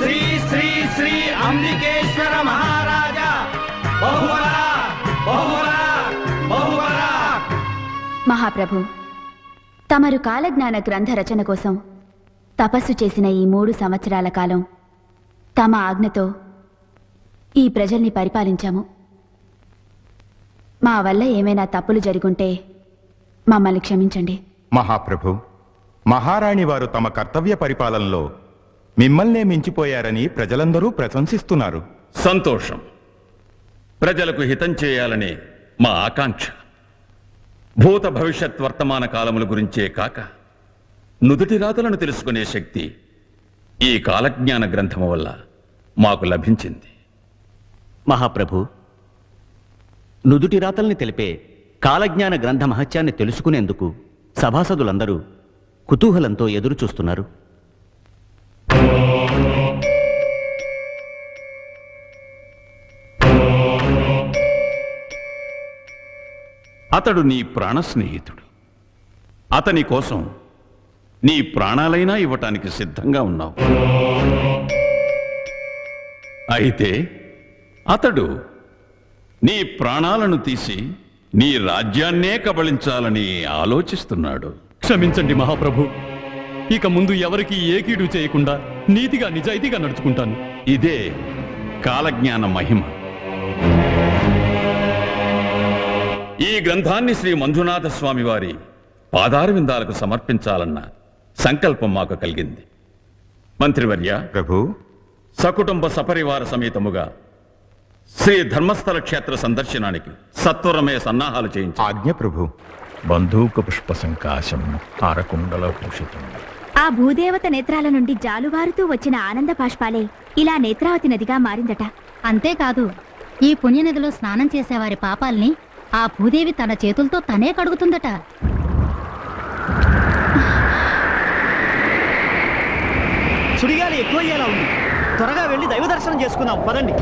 శ్రీ శ్రీ శ్రీ అంబికేశ్వర మహారాజ బహువరా బహువరా బహువరా. మహాప్రభు, తమరు కాలజ్ఞాన గ్రంథ రచన కోసం తపస్సు చేసిన ఈ 3 సంవత్సరాల కాలం తమ ఆజ్ఞతో ఈ ప్రజల్ని పరిపాలించాము. మా వల్ల ఏమైనా తప్పులు జరుగుంటే మమ్మల్ని క్షమించండి. మహాప్రభు, మహారాణి వారు తమ కర్తవ్య పరిపాలనలో మిమ్మల్నే మించిపోయారని ప్రజలందరూ ప్రశంసిస్తున్నారు. సంతోషం. ప్రజలకు హితం చేయాలనే మా ఆకాంక్ష. భూత భవిష్యత్ వర్తమాన కాలముల గురించే కాక నుదుటి రాతలను తెలుసుకునే శక్తి ఈ కాలజ్ఞాన గ్రంథము వల్ల మాకు లభించింది. మహాప్రభు, నుదుటి రాతల్ని తెలిపే కాలజ్ఞాన గ్రంథ మహత్యాన్ని తెలుసుకునేందుకు సభాసదులందరూ కుతూహలంతో ఎదురు చూస్తున్నారు. అతడు నీ ప్రాణ స్నేహితుడు. అతని కోసం నీ ప్రాణాలైనా ఇవ్వటానికి సిద్ధంగా ఉన్నావు. అయితే అతడు నీ ప్రాణాలను తీసి నీ రాజ్యాన్నే కబళించాలని ఆలోచిస్తున్నాడు. క్షమించండి మహాప్రభు, ఇక ముందు ఎవరికి ఏ కీడు చేయకుండా నీతిగా నిజాయితీగా నడుచుకుంటాను. ఇదే కాలజ్ఞాన మహిమ. ఈ గ్రంథాన్ని శ్రీ మంజునాథ స్వామి వారి పాదారవిందాలకు సమర్పించాలన్న సంకల్పం మాకు కలిగింది. మంత్రివర్య ప్రభు, సకుటుంబ సపరివార సమేతముగా శ్రీ ధర్మస్థల క్షేత్ర సందర్శనానికి సత్వరమే సన్నాహాలు చేయించి. ఆజ్ఞ ప్రభు. బంధూక పుష్ప సంకాశం హారకుండల భూషితం. ఆ భూదేవత నేత్రాల నుండి జాలువారుతూ వచ్చిన ఆనంద బాష్పాలే ఇలా నేత్రావతి నదిగా మారిందట. అంతేకాదు, ఈ పుణ్యనదిలో స్నానం చేసేవారి పాపాల్ని ఆ భూదేవి తన చేతులతో తనే కడుగుతుందట. సుడిగాలి ఎక్కువయ్యేలా ఉంది. త్వరగా వెళ్ళి దైవ దర్శనం చేసుకుందాం, పదండి.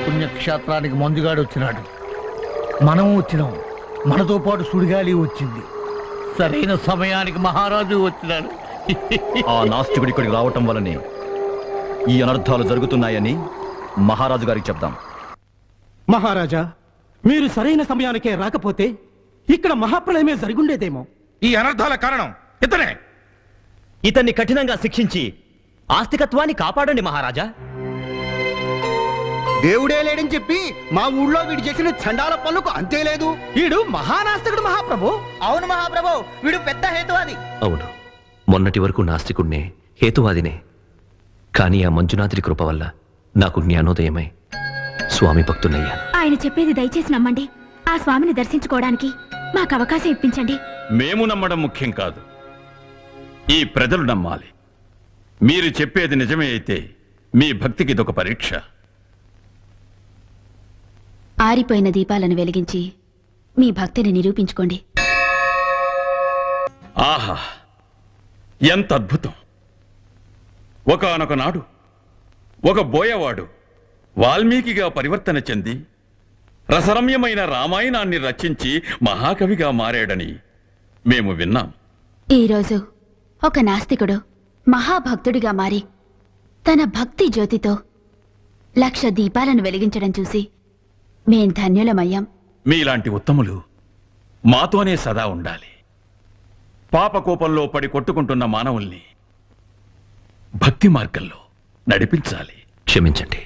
పుణ్యక్షేత్రానికి మంజుగాడు వచ్చినాడు, మనం వచ్చినాం, మనతో పాటు సుడిగాలి వచ్చింది. సరైన సమయానికి మహారాజు వచ్చినాడు. ఆ నాస్తికుడి ఇక్కడికి రావటం వల్లనే ఈ అనర్థాలు జరుగుతున్నాయని మహారాజు గారికి చెప్దాం. మహారాజా, మీరు సరైన సమయానికే రాకపోతే ఇక్కడ మహాప్రళయమే జరుగుండేదేమో. ఈ అనర్థాల కారణం ఇతనే. ఇతన్ని కఠినంగా శిక్షించి ఆస్తికత్వాన్ని కాపాడండి మహారాజా. దేవుడే లేడని చెప్పి మా ఊళ్ళో వీడు చేసిన చండాల పనులకు అంతే లేదు. వీడు మహానాస్తికుడు మహాప్రభు. అవును మహాప్రభు, వీడు పెద్ద హేతువాది. అవును, మొన్నటి వరకు నాస్తికుడినే, హేతువాదినే. కానీ ఆ మంజునాథుడి కృప వల్ల నాకు జ్ఞానోదయమై స్వామి భక్తునయ్యాను. ఆయన చెప్పేది దయచేసి నమ్మండి. ఆ స్వామిని దర్శించుకోవడానికి మాకు అవకాశం ఇప్పించండి. మేము నమ్మడం ముఖ్యం కాదు, ఈ ప్రజలు నమ్మాలి. మీరు చెప్పేది నిజమే అయితే మీ భక్తికి ఇదొక పరీక్ష. ఆరిపోయిన దీపాలను వెలిగించి మీ భక్తిని నిరూపించుకోండి. ఆహా, ఎంత అద్భుతం! ఒకానొక నాడు ఒక బోయవాడు వాల్మీకిగా పరివర్తన చెంది రసరమ్యమైన రామాయణాన్ని రచించి మహాకవిగా మారాడని మేము విన్నాం. ఈరోజు ఒక నాస్తికుడు మహాభక్తుడిగా మారి తన భక్తి జ్యోతితో 1,00,000 దీపాలను వెలిగించడం చూసి మేం ధన్యులమయ్యాం. మీలాంటి ఉత్తములు మాతోనే సదా ఉండాలి. పాపకోపంలో పడి కొట్టుకుంటున్న మానవుల్ని భక్తి మార్గంలో నడిపించాలి. క్షమించండి,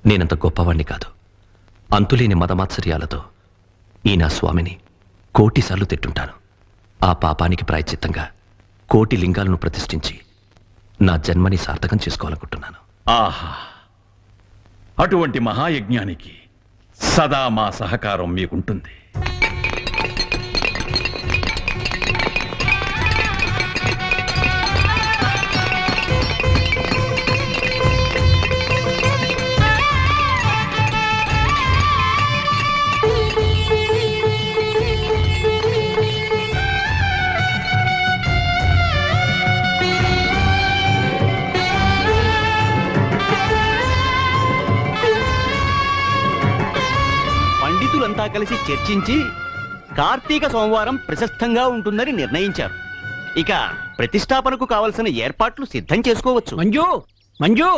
నేనంత గొప్పవాణ్ణి కాదు. అంతులేని మదమాత్సర్యాలతో ఈ నా స్వామిని 1,000,000 సార్లు తిట్టుంటాను. ఆ పాపానికి ప్రాయశ్చిత్తంగా 1,000,000 లింగాలను ప్రతిష్ఠించి నా జన్మని సార్థకం చేసుకోవాలనుకుంటున్నాను. ఆహా, అటువంటి మహాయజ్ఞానికి సదా మా సహకారం మీకుంటుంది. పండితులంతా కలిసి చర్చించి కార్తీక సోమవారం ప్రశస్తంగా ఉంటుందని నిర్ణయించారు. ఇక ప్రతిష్టాపనకు కావలసిన ఏర్పాట్లు సిద్ధం చేసుకోవచ్చు. మంజు,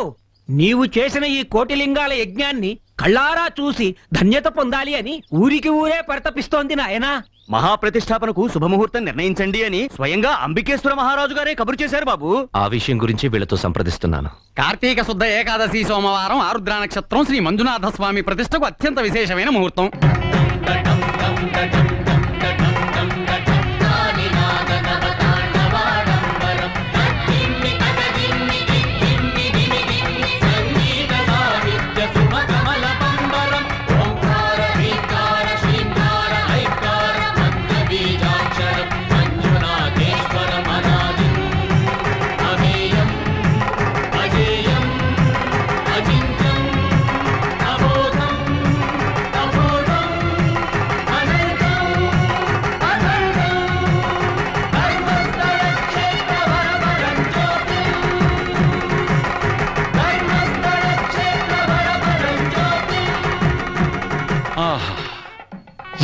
నీవు చేసిన ఈ 1,00,000 లింగాల యజ్ఞాన్ని కళ్ళారా చూసి ధన్యత పొందాలి అని ఊరికి ఊరే పరితపిస్తోంది నాయనా. మహాప్రతిష్టాపనకు శుభముహూర్తం నిర్ణయించండి అని స్వయంగా అంబికేశ్వర మహారాజు గారే కబురు చేశారు బాబు. ఆ విషయం గురించి వీళ్ళతో సంప్రదిస్తున్నాను. కార్తీక శుద్ధ ఏకాదశి సోమవారం ఆరుద్ర నక్షత్రం శ్రీ మంజునాథ స్వామి ప్రతిష్టకు అత్యంత విశేషమైన ముహూర్తం.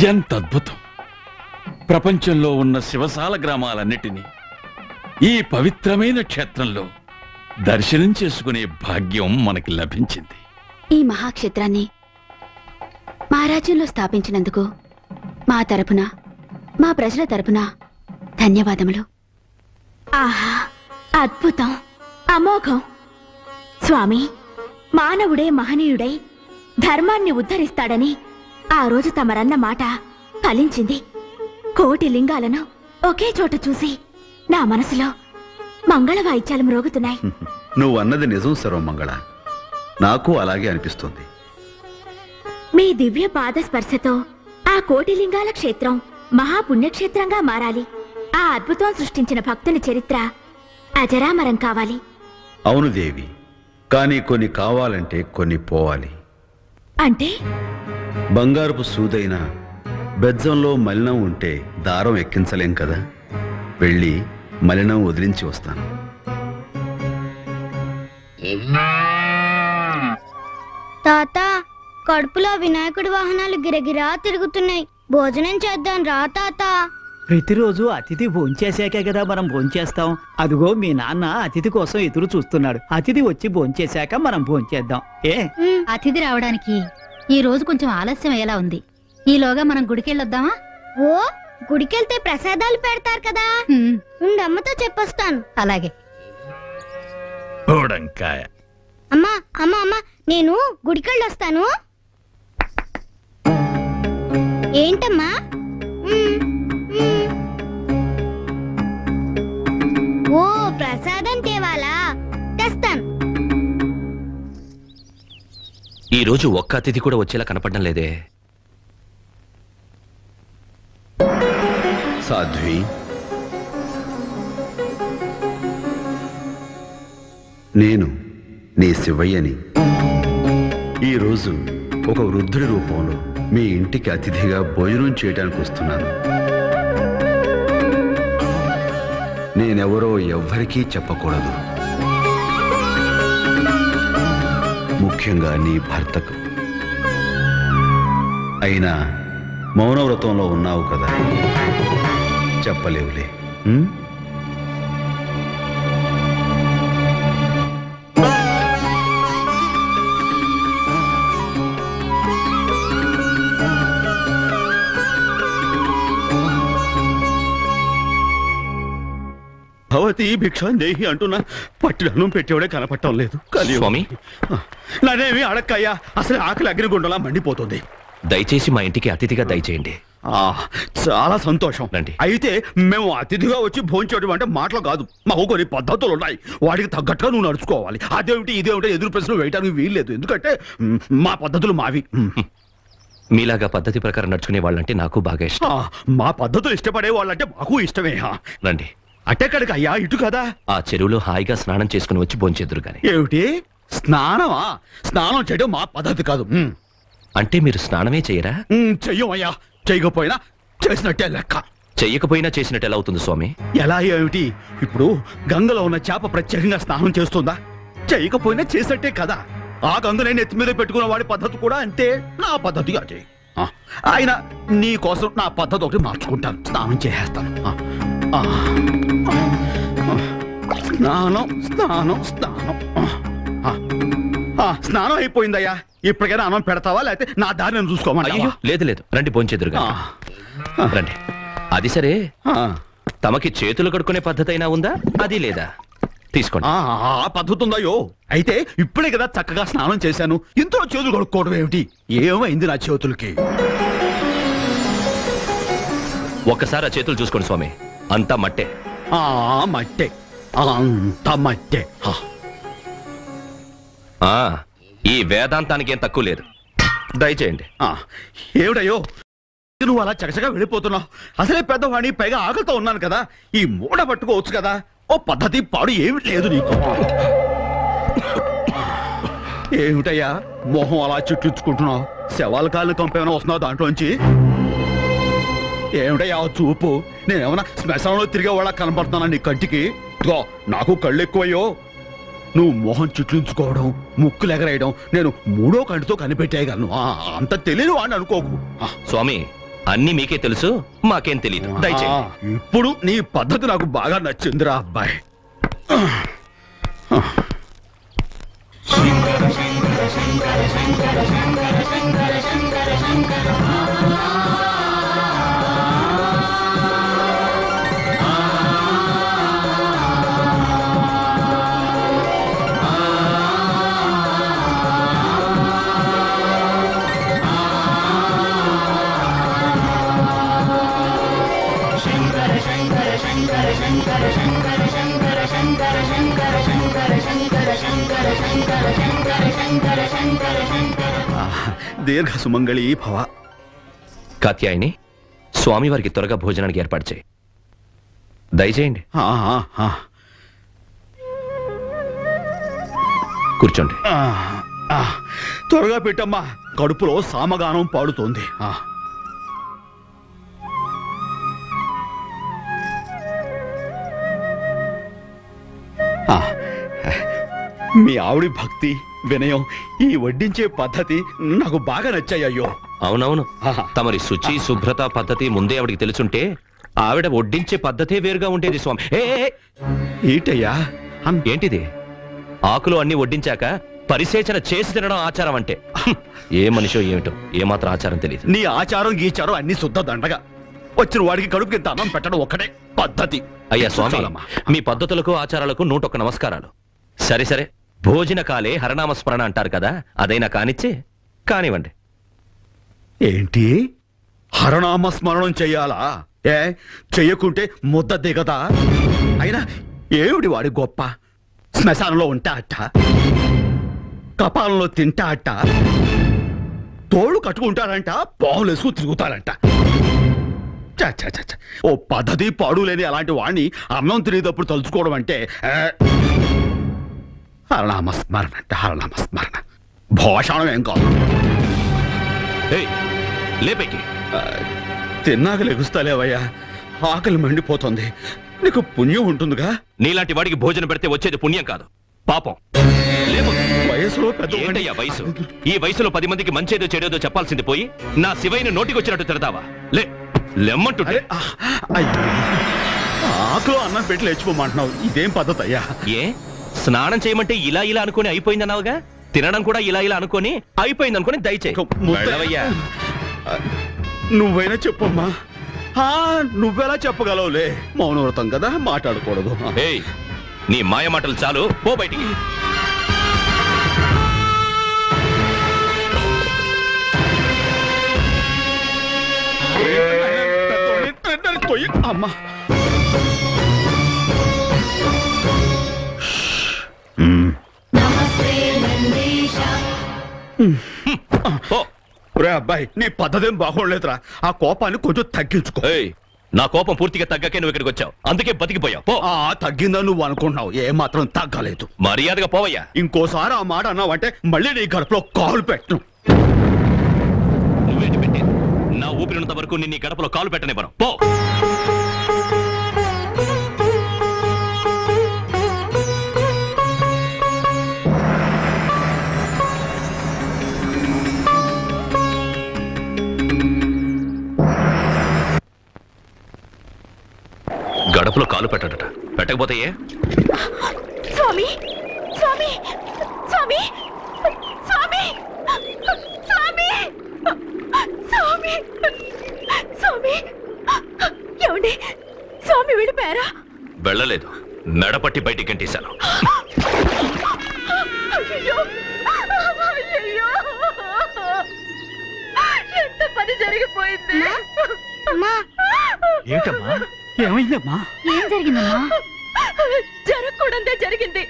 ఎంత అద్భుతం! ప్రపంచంలో ఉన్న శివసాల గ్రామాలన్నిటినీ ఈ పవిత్రమైన క్షేత్రంలో దర్శనం చేసుకునే భాగ్యం మనకి లభించింది. ఈ మహాక్షేత్రాన్ని మా రాజ్యంలో స్థాపించినందుకు మా తరపున, మా ప్రజల తరపున ధన్యవాదములు. ఆహా, అద్భుతం, అమోఘం. స్వామి, మానవుడే మహనీయుడై ధర్మాన్ని ఉద్ధరిస్తాడని ఆ రోజు తమరన్న మాట ఫలించింది. కోటి లింగాలను ఒకే చోట చూసి నా మనసులో మంగళ వాయిద్యాలు మ్రోగుతున్నాయి. నువ్వు అన్నది నిజం సర్వమంగళ, నాకు అలాగే అనిపిస్తుంది. మీ దివ్య పాద స్పర్శతో ఆ కోటి లింగాల క్షేత్రం మహాపుణ్యక్షేత్రంగా మారాలి. ఆ అద్భుతం సృష్టించిన భక్తుని చరిత్ర అజరామరం కావాలి. అవును దేవి, కానీ కొన్ని కావాలంటే కొన్ని పోవాలి. అంటే బంగారపు సూదైన బెజ్జంలో మలినం ఉంటే దారం ఎక్కించలేం కదా. వెళ్ళి మలినం వదిలించి వస్తాను. తాత, కడుపులో వినాయకుడి వాహనాలు గిరగిరా తిరుగుతున్నాయి. భోజనం చేద్దాం రా తాత. ప్రతిరోజు అతిథి భోంచేశాకే కదా మనం భోంచేస్తాం. అదిగో మీ నాన్న అతిథి కోసం ఎదురు చూస్తున్నాడు. అతిథి వచ్చి భోంచేశాక మనం భోంచేద్దాం. అతిథి రావడానికి ఈ రోజు కొంచెం ఆలస్యం అయ్యేలా ఉంది. ఈలోగా మనం గుడికెళ్ళొద్దామా? ఓ, గుడికెళ్తే ప్రసాదాలు పెడతారు కదా. అమ్మతో చెప్పొస్తాను. అలాగే. అమ్మా అమ్మా అమ్మా, నేను గుడికెళ్ళొస్తాను. ఏంటమ్మా? ఓ, ప్రసాదం తేవాలా? తెస్తాను. ఈ రోజు ఒక్క అతిథి కూడా వచ్చేలా కనపడడం లేదే. సాధ్వి, నేను నీ శివయ్యని. ఈరోజు ఒక వృద్ధుడి రూపంలో మీ ఇంటికి అతిథిగా భోజనం చేయడానికి వస్తున్నాను. నేనెవరో ఎవ్వరికీ చెప్పకూడదు, ముఖ్యంగా నీ భర్తకు. అయినా మౌనవ్రతంలో ఉన్నావు కదా, చెప్పలేవులే. భవతి భిక్షాందేహి అంటున్నా పట్టిడన్నం పెట్టేవాడే కనపడటం లేదు. స్వామి, నానేమి అడక్కయ్యా, అసలు ఆకలి అగ్నిగుండలా మండిపోతుంది. దయచేసి మా ఇంటికి అతిథిగా దయచేయండి. చాలా సంతోషం. అయితే మేము అతిథిగా వచ్చి భోంచేయడం అంటే మాటలు కాదు, మాకు కొన్ని పద్ధతులు ఉన్నాయి. వాడికి తగ్గట్టుగా నువ్వు నడుచుకోవాలి. అదేమిటి ఇదేమిటో ఎదురు ప్రశ్నలు వేయడానికి వీల్లేదు, ఎందుకంటే మా పద్ధతులు మావి. మీలాగా పద్ధతి ప్రకారం నడుచుకునే వాళ్ళంటే నాకు బాగా ఇష్టం. మా పద్ధతులు ఇష్టపడే వాళ్ళంటే మాకు ఇష్టమే. రండి. అట్టెక్కడికి అయ్యా, ఇటు కదా. ఆ చెరువులో హాయిగా స్నానం చేసుకుని వచ్చి భోంచేద్దురు గాని. ఏమిటి స్నానమా? స్నానం చేయడం మా పద్ధతి కాదు. అంటే మీరు స్నానమే చేయరా? చెయ్యమయ్యా, చేయకపోయినా చేసినట్టే లెక్క. చెయ్యకపోయినా చేసినట్టు ఎలా అవుతుంది స్వామి? ఎలా ఏమిటి? ఇప్పుడు గంగలో ఉన్న చేప ప్రత్యేకంగా స్నానం చేస్తుందా? చేయకపోయినా చేసినట్టే కదా. ఆ గంగనే నెత్తి మీద పెట్టుకున్న వాడి పద్ధతి కూడా అంతే. నా పద్ధతి అదే. ఆయన నీ కోసం నా పద్ధతి ఒకటి మార్చుకుంటాను, స్నానం చేసేస్తాను. స్నానం స్నానం స్నానం స్నానం అయిపోయిందయ్యా. ఇప్పటికైనా అన్నం పెడతావా, లేకపోతే నా దారి నేను చూసుకోమని? లేదు లేదు, రండి భోంచేద్దురు గాని. రండి. అది సరే, తమకి చేతులు కడుక్కునే పద్ధతి అయినా ఉందా? అది లేదా? తీసుకోండి. ఆ పద్ధతి ఉందయ్యో. అయితే ఇప్పుడే కదా చక్కగా స్నానం చేశాను, ఇంట్లో చేతులు కడుక్కోవడం ఏమిటి? ఏమైంది నా చేతులకి? ఒక్కసారి ఆ చేతులు చూసుకోండి స్వామి, అంతా మట్టే. మట్టే, అంతా మట్టే. ఈ వేదాంతానికి ఏం తక్కువ లేదు, దయచేయండి. ఏమిటయ్యో నువ్వు అలా చకచగా వెళ్ళిపోతున్నావు? అసలే పెద్దవాణి, పైగా ఆకలితో ఉన్నాను కదా. ఈ మూడ పట్టుకోవచ్చు కదా. ఓ పద్ధతి పాడు ఏమి లేదు నీకు. ఏమిటయ్యా మొహం అలా చుట్టించుకుంటున్నావు? శవాల కాళ్ళని కంపేమైనా వస్తున్నావు దాంట్లోంచి? ఏమిటయ్యా చూపు? నేనేమన్నా శ్మశానంలో తిరిగే వాళ్ళ కనపడుతున్నా నీ కంటికి? నాకు కళ్ళు ఎక్కువయ్యో. నువ్వు మొహం చుట్లించుకోవడం, ముక్కులు ఎగరేయడం నేను మూడో కంటితో కనిపెట్టేయగలను. అంత తెలియని వాడిని అనుకోకు. స్వామి, అన్నీ మీకే తెలుసు, మాకేం తెలియదు. దయచేయండి. ఇప్పుడు నీ పద్ధతి నాకు బాగా నచ్చిందిరా అబ్బాయి. దీర్ఘ సుమంగళి భవ. కాత్యాయని, స్వామివారికి త్వరగా భోజనానికి ఏర్పాటు చేయి. దయచేయండి. కూర్చోండి. త్వరగా పెట్టమ్మా, కడుపులో సామగానం పాడుతోంది. మీ ఆవిడి భక్తి, వినయం, ఈ వడ్డించే పద్ధతి నాకు బాగా నచ్చాయ్యో. అవునవును, తమరి శుచి శుభ్రత పద్ధతి ముందే ఆవిడికి తెలుసుంటే ఆవిడ వడ్డించే పద్ధతే వేరుగా ఉండేది స్వామి. ఏంటయ్యా ఏంటిది? ఆకులు అన్ని వడ్డించాక పరిసేచన చేసి తినడం ఆచారం అంటే? ఏ మనిషో ఏమిటో, ఏమాత్రం ఆచారం తెలియదు. నీ ఆచారం గీచారం అన్ని శుద్ధ దండగా. వచ్చిన వాడికి కడుపుకి ఇంత అన్నం పెట్టడం ఒక్కటే పద్ధతి. అయ్యా స్వామి, మీ పద్ధతులకు ఆచారాలకు 101 నమస్కారాలు. సరే సరే, భోజన కాలే హరనామస్మరణ అంటారు కదా, అదైనా కానివ్వండి. ఏంటి హరనామస్మరణం చెయ్యాలా? చెయ్యకుంటే ముద్ద దిగదా? అయినా ఏమిటి వాడి గొప్ప? శ్మశానంలో ఉంటా అట్ట, కపాలంలో తింటా అట్ట, తోడు కట్టుకుంటారంట, పావులు వేసుకు తిరుగుతారంట. ఓ పద్ధతి పాడు లేని అలాంటి వాడిని అన్నం తినేటప్పుడు తలుచుకోవడం అంటే హరనామస్మరణ అంటే హరనామస్మరణ, భోషణం ఏం కాదు. లేపైకి తిన్నాక లెగుస్తాలేవయ్యా, ఆకలి మండిపోతుంది. నీకు పుణ్యం ఉంటుందిగా. నీలాంటి వాడికి భోజనం పెడితే వచ్చేది పుణ్యం కాదు, పాపం. వయసులో ఏంటయ్యా వయసు? ఈ వయసులో 10 మందికి మంచేదో చెడేదో చెప్పాల్సింది పోయి నా శివయ్యను నోటికి వచ్చినట్టు తిడతావా? లెమ్మంటుంటే ఆకులో అన్నం పెట్టి లేచిపోమంటున్నావు, ఇదేం పద్ధతి అయ్యా? ఏ స్నానం చేయమంటే ఇలా అనుకుని అయిపోయిందన్నావుగా, తినడం కూడా ఇలా అనుకుని అయిపోయిందనుకుని దయచేయ్యా. నువ్వైనా చెప్పమ్మా. నువ్వెలా చెప్పగలవులే, మౌనవ్రతం కదా, మాట్లాడకూడదు. నీ మాయ మాటలు చాలు, పో బయటికి. అమ్మా అబ్బాయి, నీ పద్ధతి బాగోలేదురా. ఆ కోపాన్ని కొంచెం తగ్గించుకో. నా కోపం పూర్తిగా తగ్గకే నువ్వు ఇక్కడికి వచ్చావు, అందుకే బతికిపోయావు. తగ్గిందా నువ్వు అనుకుంటున్నావు, ఏ మాత్రం తగ్గలేదు. మర్యాదగా పోవయ్యా. ఇంకోసారి ఆ మాట అన్నావంటే మళ్ళీ నీ గడపలో కాలు పెట్టను. నువ్వేంటి పెట్టి నా ఊపిరినంత వరకు నిన్ను గడపలో కాలు పెట్టనివ్వను, పో. గడపలో కాలు పెట్టడట, పెట్టకపోతే స్వామి స్వామి స్వామి స్వామి స్వామి స్వామి స్వామి ఏమండి, స్వామి వెళ్ళిపోయారా? వెళ్ళలేదు, మెడపట్టి బయటికి గంటేశాను. ఎంత పని జరిగిపోయింది. ఏంటమ్మా, ఏమైందమ్మా? ఏం జరిగిందమ్మా? జరగకూడదే జరిగింది.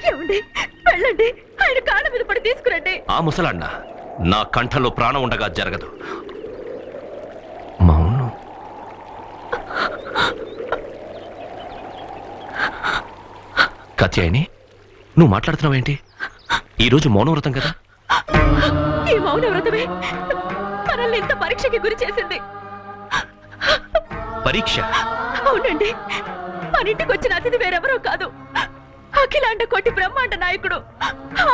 ఏమండి, వెళ్ళండి, ఆయన కాళ్ళ మీద పడి తీసుకురండి. ఆ ముసలాన్న నా కంఠంలో ప్రాణం ఉండగా జరగదు. మౌనం. కత్యాయని, నువ్వు మాట్లాడుతున్నావేంటి? ఈరోజు మౌనవ్రతం కదా? ఈ మౌనవ్రతమే మనల్ని ఇంత పరీక్షకి గురి చేసింది. పరీక్ష? అవునండి, మన ఇంటికి వచ్చిన అతిథి వేరెవరో కాదు, అఖిలాండ కోటి బ్రహ్మాండ నాయకుడు,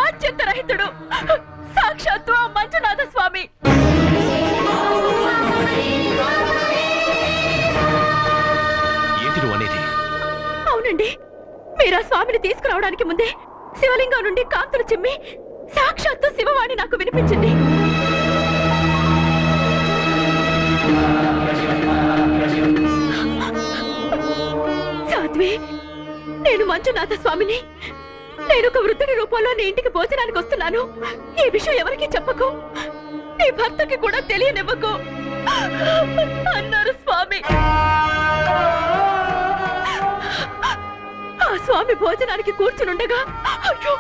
ఆద్యంత రహితుడు, సాక్షాత్తు ఆ మంజునాథ స్వామి. స్వామిని తీసుకురావడానికి ముందే శివలింగం నుండి కాంతులు చిమ్మి సాక్షాత్తు శివవాణి నాకు వినిపించింది. సాధ్వి, నేను మంజునాథ స్వామిని. నేను ఒక వృద్ధుడి రూపంలో నీ ఇంటికి భోజనానికి వస్తున్నాను. ఈ విషయం ఎవరికి చెప్పకు, నీ భర్తకి కూడా తెలియనివ్వకు అన్నారు స్వామి. ఆ స్వామి భోజనానికి కూర్చునుండగా అయ్యో,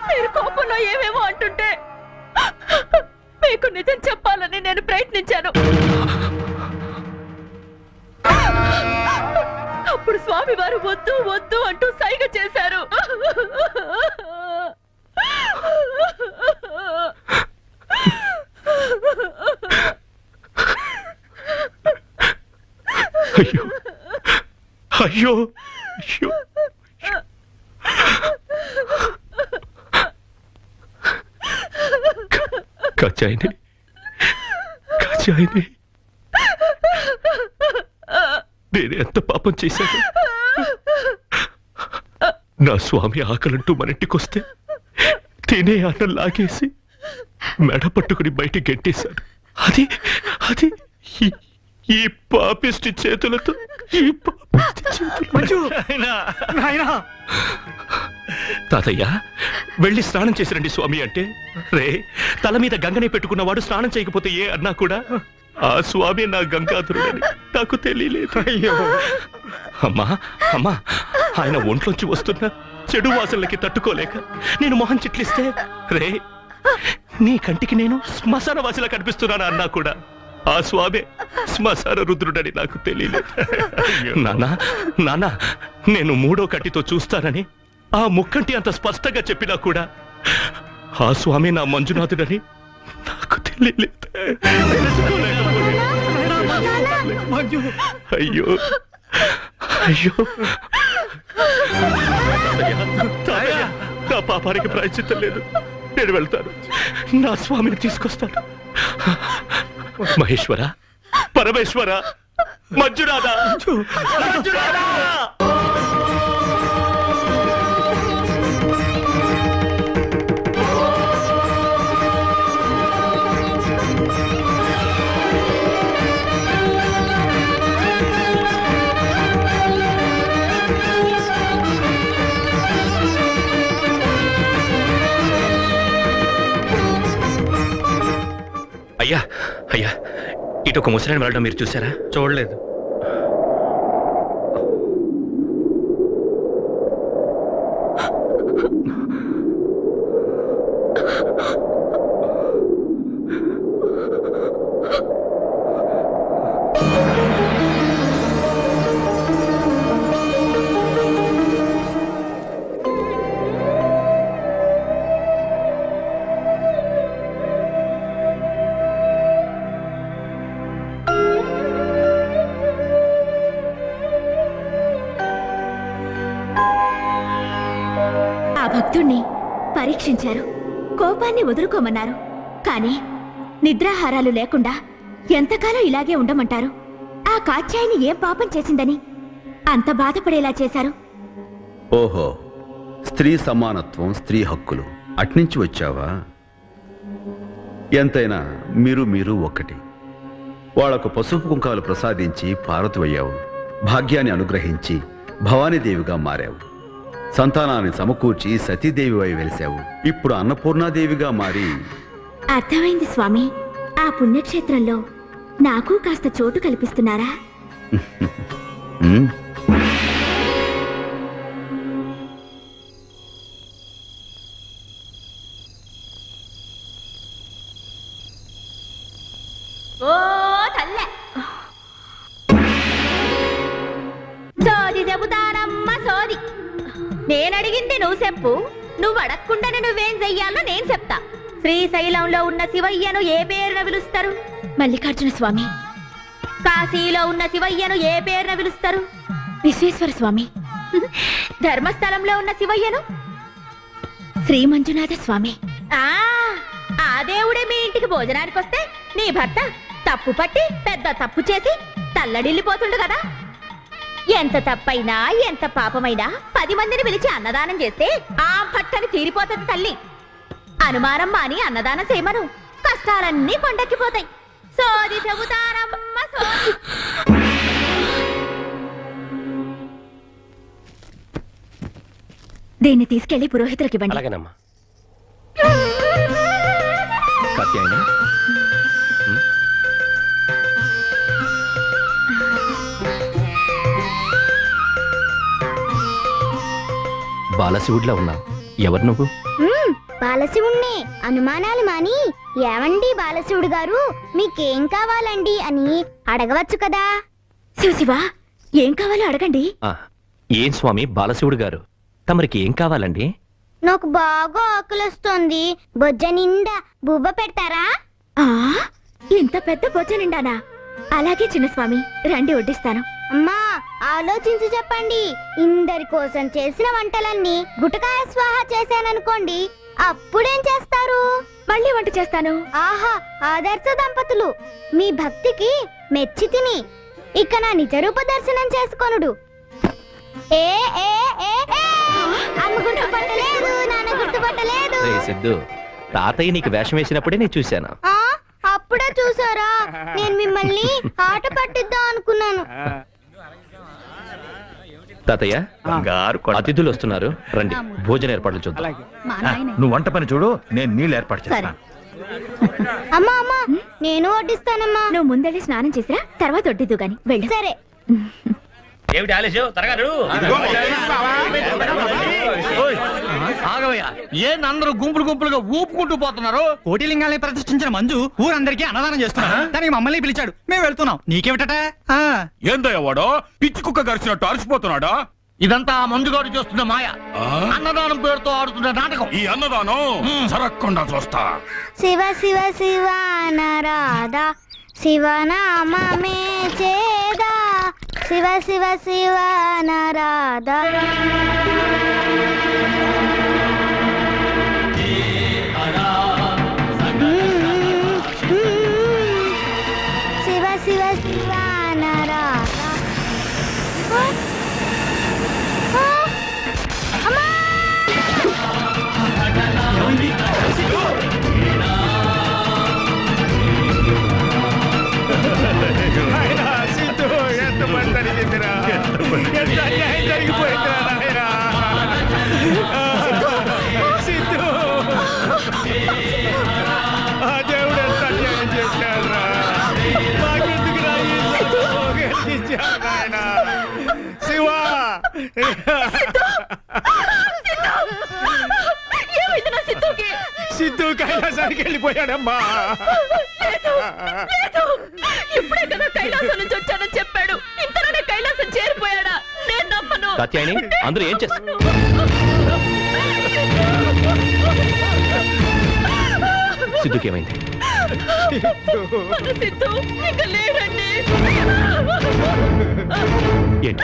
మీరు కోపంలో ఏమేమో అంటుంటే మీకు నిజం చెప్పాలని నేను ప్రయత్నించాను. అప్పుడు స్వామి వారు వద్దు వద్దు అంటూ సైగ చేశారు. అయ్యో అయ్యో అయ్యో కాచాయిని కాచాయిని, నేను ఎంత పాపం చేశాను. నా స్వామి ఆకలంటూ మన ఇంటికొస్తే తినే అన్నం లాగేసి మెడ పట్టుకుని బయట గెట్టేశాడు. అది అది ఈ పాపిష్టి చేతులతో, ఈ పాపిష్టి చేతులతో. తాతయ్య, వెళ్ళి స్నానం చేసి రండి స్వామి అంటే, రే తల మీద గంగనే పెట్టుకున్నవాడు స్నానం చేయకపోతే ఏ అన్నా కూడా ఆ స్వామి నా గంగాధరుడని నాకు తెలియలేదు. అయ్యో అమ్మా అమ్మా, ఆయన ఒంట్లోంచి వస్తున్న చెడు వాసనలకి తట్టుకోలేక నేను మొహం చిట్లిస్తే, రే నీ కంటికి నేను శ్మశాన వాసిలా కనిపిస్తున్నాను అన్నా కూడా ఆ స్వామి శ్మశాన రుద్రుడని నాకు తెలియలేదు. నాన్న నాన్న, నేను మూడో కంటితో చూస్తానని ఆ ముక్కంటి అంత స్పష్టంగా చెప్పినా కూడా ఆ స్వామి నా మంజునాథుడని నాకు తెలియలేదు. అయ్యో అయ్యో, నా పాపానికి ప్రాయశ్చిత్తం లేదు. నేను వెళ్తాను, నా స్వామిని తీసుకొస్తాను. మహేశ్వర, పరమేశ్వర, మంజునాథ, మంజునాథ. అయ్యా అయ్యా, ఇటు ఒక ముసలాయన వెళ్ళడం మీరు చూసారా? చూడలేదు. భక్తుణ్ణి పరీక్షించారు, కోపాన్ని వదులుకోమన్నారు. కానీ నిద్రాహారాలు లేకుండా ఎంతకాలం ఇలాగే ఉండమంటారు? ఆ కాత్యాయని ఏం పాపం చేసిందని అంత బాధపడేలా చేశారు? ఓహో, స్త్రీ సమానత్వం, స్త్రీ హక్కులు అట్నుంచి వచ్చావా? ఎంతైనా మీరు ఒక్కటి. వాళ్లకు పసుపు కుంకాలు ప్రసాదించి పార్వతివయ్యావు, భాగ్యాన్ని అనుగ్రహించి భవానీదేవిగా మారావు, సంతానాన్ని సమకూర్చి సతీదేవివై వెలిశావు. ఇప్పుడు అన్నపూర్ణాదేవిగా మారి. అర్థమైంది స్వామి. ఆ పుణ్యక్షేత్రంలో నాకు కాస్త చోటు కల్పిస్తున్నారా? ఓ తల్లే, సోది చెబుతానమ్మ సోది. నేనడిగింది నువ్వు చెప్పు, నువ్వు అడగకుండానే నువ్వేం చెయ్యాలో నేను చెప్తా. శ్రీశైలంలో ఉన్న శివయ్యను ఏ పేరున పిలుస్తారు? మల్లికార్జున స్వామి. కాశీలో ఉన్న శివయ్యను ఏ పేరున పిలుస్తారు? విశ్వేశ్వర స్వామి. ధర్మస్థలంలో ఉన్న శివయ్యను శ్రీ మంజునాథ స్వామి. ఆ దేవుడే మీ ఇంటికి భోజనానికి వస్తే నీ భర్త తప్పు పట్టి పెద్ద తప్పు చేసి తల్లడిల్లిపోతుండు కదా. ఎంత తప్పైనా ఎంత పాపమైనా 10 మందిని పిలిచి అన్నదానం చేస్తే ఆ పట్టని తీరిపోతుంది తల్లి. అనుమానం మాని అన్నదానం చేయమను, కష్టాలన్నీ కొండెక్కిపోతాయి. సోది చెబుతారమ్మ సోది. దీన్ని తీసుకెళ్లి పురోహితులకి ఇవ్వండి. అలాగేనమ్మా. కాత్యాయని, బాలశివుడిలా ఉన్నావు. ఎవరు నువ్వు? బాలశివుణ్ణి. అనుమానాలు మాని ఏమండి బాలశివుడు గారు, మీకేం కావాలండి అని అడగవచ్చు కదా. శివశివా, ఏం కావాలో అడగండి. ఏం స్వామి బాలశివుడు గారు, తమరికి ఏం కావాలండి? నాకు బాగా ఆకలిస్తోంది, బొజ్జ నిండా బువ్వ పెడతారా? ఇంత పెద్ద బొజ్జ నిండానా? అలాగే చిన్న స్వామి, రండి వడ్డిస్తాను. అమ్మా ఆలోచించి చెప్పండి. ఇందరి కోసం చేసిన వంటలన్నీ గుటకాయ స్వాహా చేశాననుకోండి, అప్పుడేం చేస్తారు? మళ్ళీ వంట చేస్తాను. ఆహా, ఆదర్శ దంపతులు. మీ భక్తికి మెచ్చి తిని ఇక నా నిజరూప దర్శనం చేసుకొనుడు. ఏ ఏ ఏ అమ్మ గుర్తుపట్టలేదు, నాన్న గుర్తుపట్టలేదు. సిద్ధు, తాతయ్య నీకు వేషం వేసినప్పుడే నేను చూశాను. అప్పుడే చూసారా? నేను మిమ్మల్ని ఆట పట్టిద్దాం అనుకున్నాను. తాతయ్య, అతిథులు వస్తున్నారు, రండి భోజన ఏర్పాట్లు చూద్దాం. నువ్వు వంట పని చూడు, నేను నీళ్ళు ఏర్పాటు చేస్తాను. అమ్మా అమ్మా, నేను వడ్డిస్తానమ్మా. నువ్వు ముందెళ్ళి స్నానం చేసిరా, తర్వాత వడ్డిద్దు గాని వెళ్ళు. సరే. ఏమిటి ఆలస్యం? త్వరగా ఆగవయ్యా, అందరూ గుంపులు గుంపులుగా ఊపుకుంటూ పోతున్నారు. కోటిలింగాల్ని ప్రతిష్ఠించిన మంజు ఊరందరికీ అన్నదానం చేస్తున్నారు. దానికి మమ్మల్ని పిలిచాడు, మేము వెళ్తున్నాం. నీకేమిటట? ఏందయ్య వాడు పిచ్చి కుక్క గరిచినట్టు అలసిపోతున్నాడా? ఇదంతా మంజుగాడు చేస్తున్న మాయ, అన్నదానం పేరుతో ఆడుతున్న నాటకం. ఈ అన్నదానం జరగకుండా చూస్తా. శివ శివ శివ నరాధా, శివనామే చేదా, శివ శివ శివ నరాధా. శివ శివ శివ నరాధా. సిద్ధు కైలాసానికి వెళ్ళిపోయాడమ్మా. ఇప్పుడే కదా కైలాసం నుంచి వచ్చానని చెప్పాడు, ఇంతలోనే కైలాసం చేరిపోయాడా? నేను నమ్మను. కాత్యాయని, అందరూ ఏం చేస్తారు? సిద్ధుకేమైంది? సిద్ధు ఇంకా లేడండి. ఏంటి?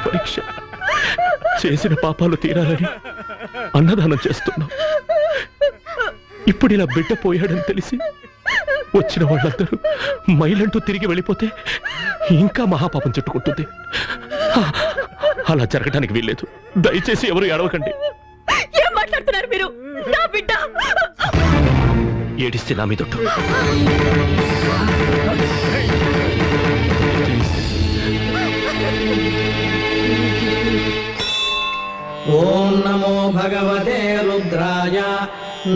పరీక్ష చేసిన పాపాలు తీరాలని అన్నదానం చేస్తున్నాం. ఇప్పుడు ఇలా బిడ్డ పోయాడని తెలిసి వచ్చిన వాళ్ళందరూ మైలంటూ తిరిగి వెళ్ళిపోతే ఇంకా మహాపాపం చుట్టుకుంటుంది. అలా జరగడానికి వీల్లేదు. దయచేసి ఎవరు ఏడవకండి. ఏం మాట్లాడుతున్నారు మీరు? నా బిడ్డ ఏడిస్తే నా మీదొట్టు. ఓం నమో భగవతే రుద్రాయ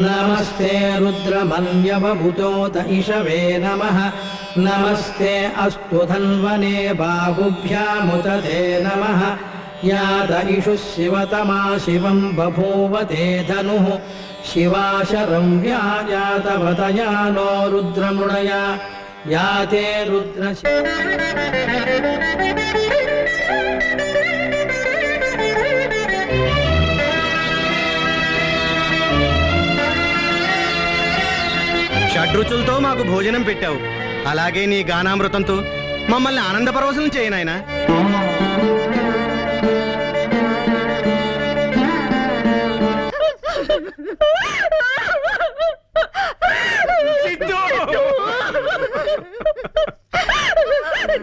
నమస్తే రుద్రమన్యవభుతోత ఇషవే నమః నమస్తే అస్తు ధన్వనే బాహుభ్యాముతతే నమః యాత ఇషు శివతమా శివం బభూవతే ధనుః శివాశరం వ్యాజాతవతయానో రుద్రముడయ యాతే రుద్ర. షడ్రుచులతో మాకు భోజనం పెట్టావు. అలాగే నీ గానామృతంతో మమ్మల్ని ఆనందపరవశం చేయి నాయనా.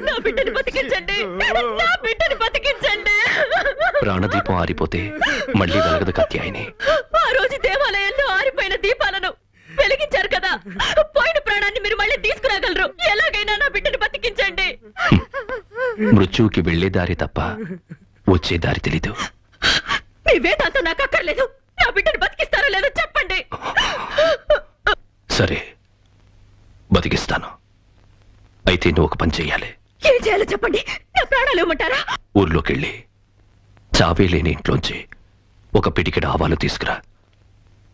నా బిడ్డని బతికించండి, నా బిడ్డని బతికించండి. ప్రాణదీపం ఆరిపోతే మళ్ళీ వెలగదు కాత్యాయని. ఆ రోజు దేవాలయంలో ఆరిపోయిన దీపాలను వెలిగించారు కదా, పోయిన ప్రాణాన్ని మీరు మళ్ళీ తీసుకురాగలరు. ఎలాగైనా నా బిడ్డని బతికించండి. మృత్యువుకి వెళ్లే దారి తప్ప వచ్చే దారి తెలీదు. మీ వేదాంతం నాకు అక్కర్లేదు. నా బిడ్డని బతికిస్తారో లేదో చెప్పండి. సరే, బతికిస్తాను. అయితే నువ్వు ఒక పని చెయ్యాలి. ఏం చేయాలో చెప్పండి. నా ప్రాణాలు ఇవ్వమంటారా? ఊర్లోకెళ్ళి చావే లేని ఇంట్లోంచి ఒక పిడికెడు ఆవాలు తీసుకురా.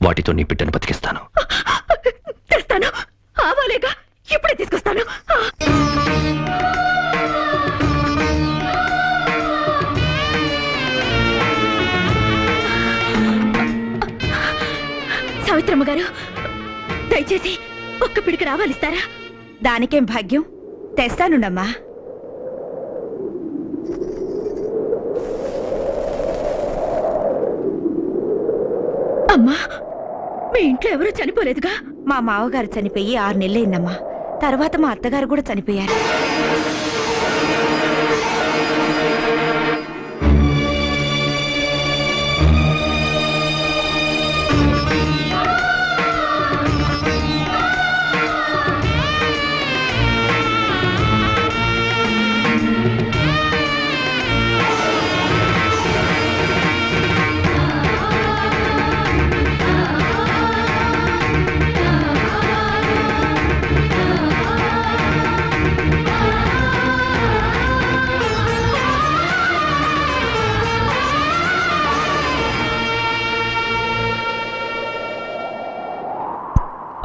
వాటితో నీ బిడ్డను బతికిస్తాను. తెస్తాను. ఆవాలేగా, ఇప్పుడే తీసుకొస్తాను. సావిత్రమ్మ గారు, దయచేసి ఒక్క పిడికి రావాలిస్తారా? దానికేం భాగ్యం, తెస్తానుండమ్మా. అమ్మా, మీ ఇంట్లో ఎవరూ చనిపోలేదుగా? మా మావగారు చనిపోయి 6 నెలలైందమ్మా. తర్వాత మా అత్తగారు కూడా చనిపోయారు.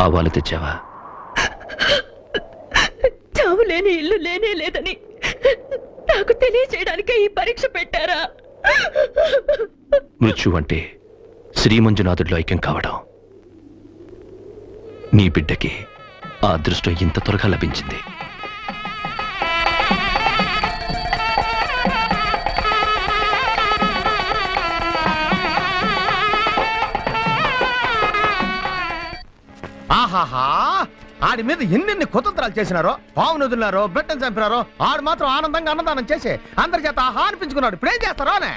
ఆవాలు తెచ్చావా? చావు లేని ఇల్లు లేనే లేదని నాకు తెలియచేయడానికే ఈ పరీక్ష పెట్టారా? మృత్యు అంటే శ్రీమంజునాథుడిలో ఐక్యం కావడం. నీ బిడ్డకి ఆ అదృష్టం ఇంత త్వరగా లభించింది. ఆహాహా, ఆడి మీద ఎన్నెన్ని కుతంత్రాలు చేసినారో, పావును వదిలినారో, బిడ్డను చంపినారో, ఆడు మాత్రం ఆనందంగా అన్నదానం చేసి అందరి చేత ఆహా అనిపించుకున్నాడు. ఇప్పుడేం చేస్తారో అనే.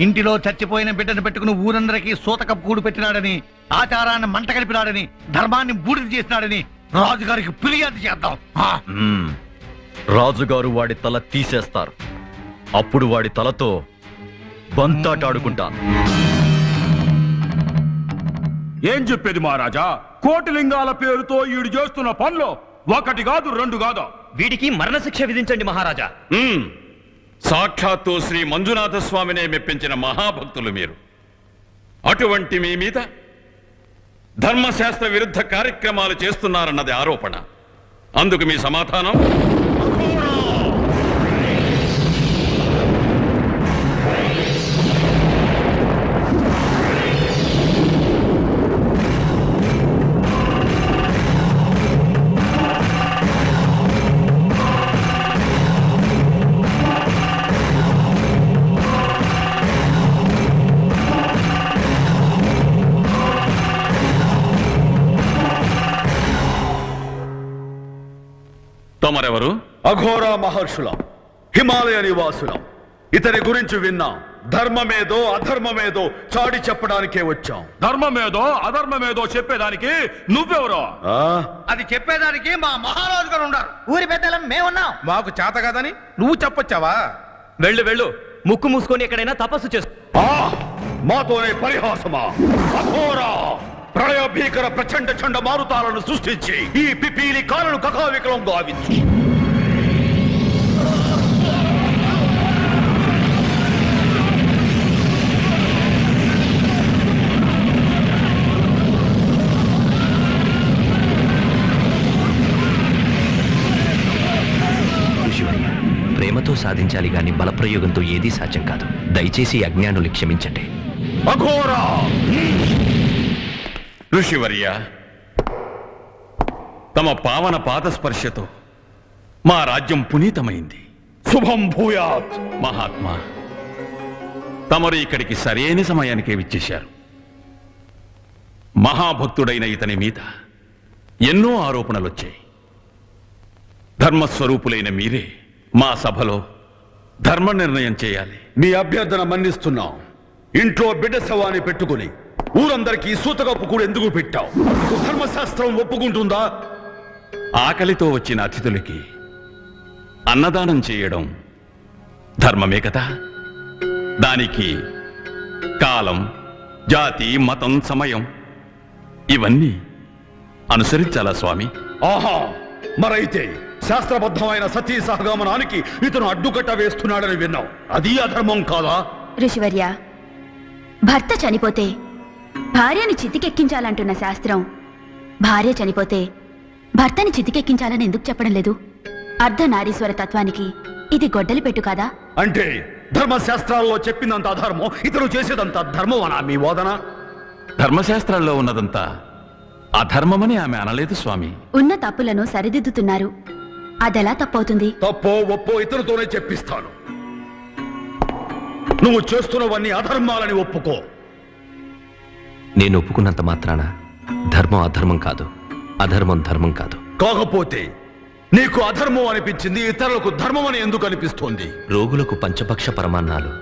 ఇంటిలో చచ్చిపోయిన బిడ్డను పెట్టుకుని ఊరందరికీ సూతకపు కూడు పెట్టినాడని, ఆచారాన్ని మంట కలిపినాడని, ధర్మాన్ని బూడిద చేసినాడని రాజుగారికి ఫిర్యాదు చేద్దాం. రాజుగారు వాడి తల తీసేస్తారు. అప్పుడు వాడి తలతో బంతాటాడుకుంటాను. ఏం చెప్పేది మహారాజా? కోటిలింగాల పేరుతో ఈడు చేస్తున్న పనులు ఒకటి కాదు, 2 కాదు. వీడికి మరణశిక్ష విధించండి మహారాజా. సాక్షాత్తు శ్రీ మంజునాథ స్వామినే మెప్పించిన మహాభక్తులు మీరు. అటువంటి మీ మీద ధర్మశాస్త్ర విరుద్ధ కార్యక్రమాలు చేస్తున్నారన్నది ఆరోపణ. అందుకు మీ సమాధానం? తమరెవరు? అఘోర మహర్షులం, హిమాలయ నివాసులం. ఇతని గురించి విన్నాం. ధర్మమేదో అధర్మమేదో చాడి చెప్పడానికే వచ్చాం. ధర్మమేదో అధర్మమేదో చెప్పేదానికి నువ్వెవరో? అది చెప్పేదానికి మా మహారాజు గారు ఉన్నారు. ఊరి పెద్దలం మేమున్నాం. మాకు చేత కాదని నువ్వు చెప్పొచ్చావా? వెళ్ళు వెళ్ళు, ముక్కు మూసుకొని ఎక్కడైనా తపస్సు చేసుకో. మాతోనే పరిహాసమా? అఘోరా, ప్రళయ భీకర ప్రచండ చండ మారుతాలను సృష్టించి ఈ పిపీలి కాలను కకావికలం గావించు. ప్రేమతో సాధించాలి గాని బలప్రయోగంతో ఏదీ సాధ్యం కాదు. దయచేసి అజ్ఞానులు క్షమించండి. అఘోరా! ఋషివర్య, తమ పావన పాదస్పర్శతో మా రాజ్యం పునీతమైంది. శుభం భూయాత్. మహాత్మా, తమరు ఇక్కడికి సరైన సమయానికే విచ్చేశారు. మహాభక్తుడైన ఇతని మీద ఎన్నో ఆరోపణలొచ్చాయి. ధర్మస్వరూపులైన మీరే మా సభలో ధర్మ నిర్ణయం చేయాలి. మీ అభ్యర్థన మన్నిస్తున్నాం. ఇంట్లో బిడ్డ శవాన్ని పెట్టుకుని ఊరందరికీ సూతకప్పు కూడా ఎందుకు పెట్టావు? ధర్మశాస్త్రం ఒప్పుకుంటుందా? ఆకలితో వచ్చిన అతిథులకి అన్నదానం చేయడం ధర్మమే కదా. దానికి కాలం, జాతి, మతం, సమయం ఇవన్నీ అనుసరించాలా స్వామి? ఆహా, మరైతే శాస్త్రబద్ధమైన సతీ సహగమనానికి ఇతను అడ్డుకట్ట వేస్తున్నాడని విన్నాం. అది అధర్మం కాదా? ఋషివర్య, భర్త చనిపోతే భార్యని చితికెక్కించాలంటున్న శాస్త్రం భార్య చనిపోతే భర్తని చితికెక్కించాలని ఎందుకు చెప్పడం లేదు? అర్ధనారీశ్వర తత్వానికి ఇది గొడ్డలి పెట్టు కాదా? అంటే ధర్మశాస్త్రాల్లో చెప్పినంత అధర్మం ఇతను చేసేదంత ధర్మం అనా మీ వాదన? ధర్మశాస్త్రాల్లో ఉన్నదంతా అధర్మమని ఆమె అనలేదు స్వామి. ఉన్న తప్పులను సరిదిద్దుతున్నారు. అదెలా తప్పవుతుంది? తప్పో ఒప్పో ఇతరుతోనే చెప్పిస్తాను. నువ్వు చేస్తున్నవన్నీ అధర్మాలని ఒప్పుకో. నేను ఒప్పుకున్నంత మాత్రాన ధర్మం అధర్మం కాదు, అధర్మం ధర్మం కాదు. కాకపోతే నీకు అధర్మం అనిపించింది, ఇతరులకు ధర్మం అని ఎందుకు అనిపిస్తోంది? రోగులకు పంచపక్ష పరమాన్నాలు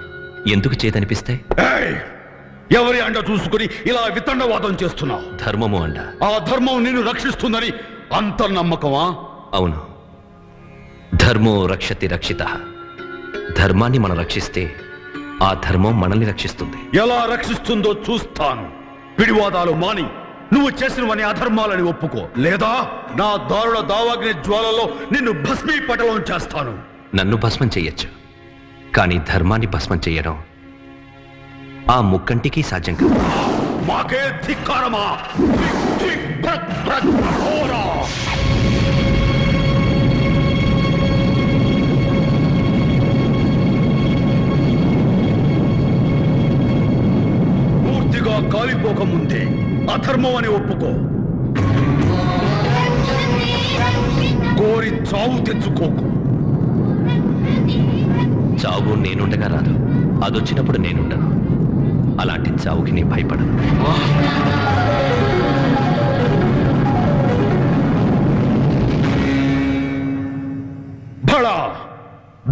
ఎందుకు చేతనిపిస్తాయి? ఎవరి అండ చూసుకుని ఇలా వితండవాదం చేస్తున్నావు? ధర్మము అండ. ఆ ధర్మం నిన్ను రక్షిస్తుందని అంత నమ్మకమా? అవును. ధర్మో రక్షతి రక్షితః. ధర్మాన్ని మనం రక్షిస్తే ఆ ధర్మం మనల్ని రక్షిస్తుంది. ఎలా రక్షిస్తుందో చూస్తాను. పిడివాదాలు మాని నువ్వు చేసినవని అధర్మాలని ఒప్పుకో, లేదా నా దారుణ దావాగ్ని జ్వాలలో నిన్ను భస్మీపటలం చేస్తాను. నన్ను భస్మం చెయ్యొచ్చు, కానీ ధర్మాన్ని భస్మం చెయ్యడం ఆ ముక్కంటికి సాధ్యం కాదు. మాకే ధిక్కారమా? పూర్తిగా కాలిపోకముందే అధర్మం అని ఒప్పుకో. కోరి చావు తెచ్చుకోకు. చావు నేనుండగా రాదు, అదొచ్చినప్పుడు నేనుండను. అలాంటి చావుకి నీ భయపడను. భళా,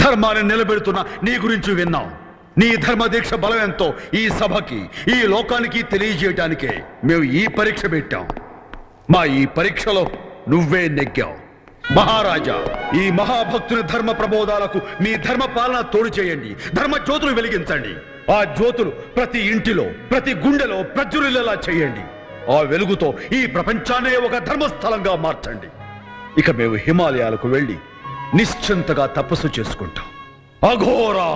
ధర్మాన్ని నిలబెడుతున్న నీ గురించి విన్నాం. నీ ధర్మదీక్ష బలం ఎంతో ఈ సభకి, ఈ లోకానికి తెలియజేయటానికే మేము ఈ పరీక్ష పెట్టాం. మా ఈ పరీక్షలో నువ్వే నెగ్గావు. మహారాజా, ఈ మహాభక్తుని ధర్మ ప్రబోధాలకు మీ ధర్మ పాలన తోడు చేయండి. ధర్మ జ్యోతులు వెలిగించండి. ఆ జ్యోతులు ప్రతి ఇంటిలో, ప్రతి గుండెలో ప్రజ్వలిల్లేలా చేయండి. ఆ వెలుగుతో ఈ ప్రపంచాన్నే ఒక ధర్మస్థలంగా మార్చండి. ఇక మేము హిమాలయాలకు వెళ్ళి నిశ్చింతగా తపస్సు చేసుకుంటాం. అఘోరా!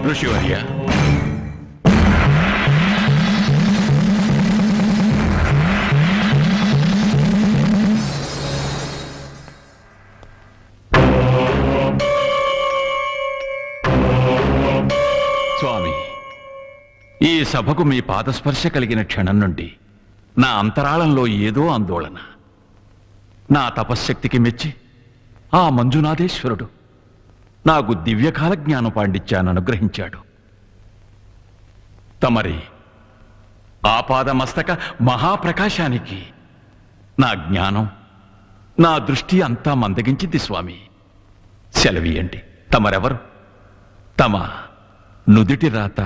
ఋషివర్య, స్వామి, ఈ సభకు మీ పాదస్పర్శ కలిగిన క్షణం నుండి నా అంతరాళంలో ఏదో ఆందోళన. నా తపశ్శక్తికి మెచ్చి ఆ మంజునాథేశ్వరుడు నాకు దివ్యకాల జ్ఞాన పాండిత్యాన్ని అనుగ్రహించాడు. తమరి ఆపాదమస్తక మహాప్రకాశానికి నా జ్ఞానం, నా దృష్టి అంతా మందగించింది స్వామి. సెలవీయండి. తమరెవరు? తమ నుదిటి రాత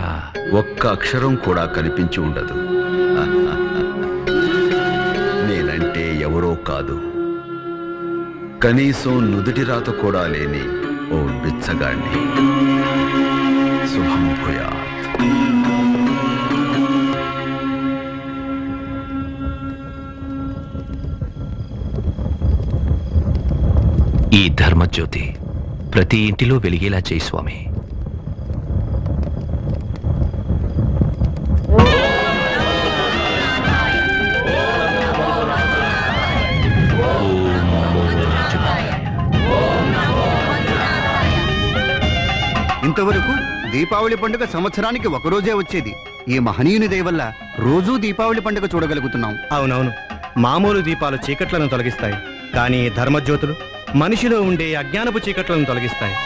ఒక్క అక్షరం కూడా కనిపించి ఉండదు. నేనంటే ఎవరో కాదు, కనీసం నుదిటి రాత కూడా లేని ఓ బిచ్చగాణ్ణి. శుభం భూయాత్. ఈ ధర్మజ్యోతి ప్రతి ఇంటిలో వెలిగేలా చేయి స్వామి. ఇంతవరకు దీపావళి పండుగ సంవత్సరానికి ఒకరోజే వచ్చేది. ఈ మహనీయుని దయ వల్ల రోజూ దీపావళి పండుగ చూడగలుగుతున్నాం. అవునవును, మామూలు దీపాలు చీకట్లను తొలగిస్తాయి, కానీ ధర్మజ్యోతులు మనిషిలో ఉండే అజ్ఞానపు చీకట్లను తొలగిస్తాయి.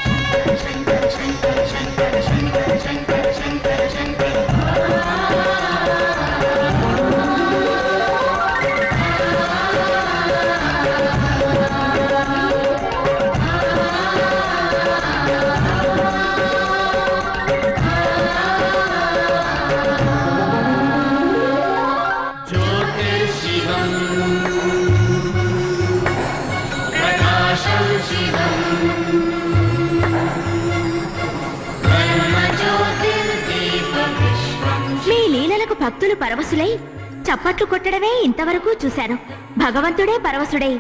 మీ లీలలకు భక్తులు పరవశులై చప్పట్లు కొట్టడమే ఇంతవరకు చూశాను. భగవంతుడే పరవశుడై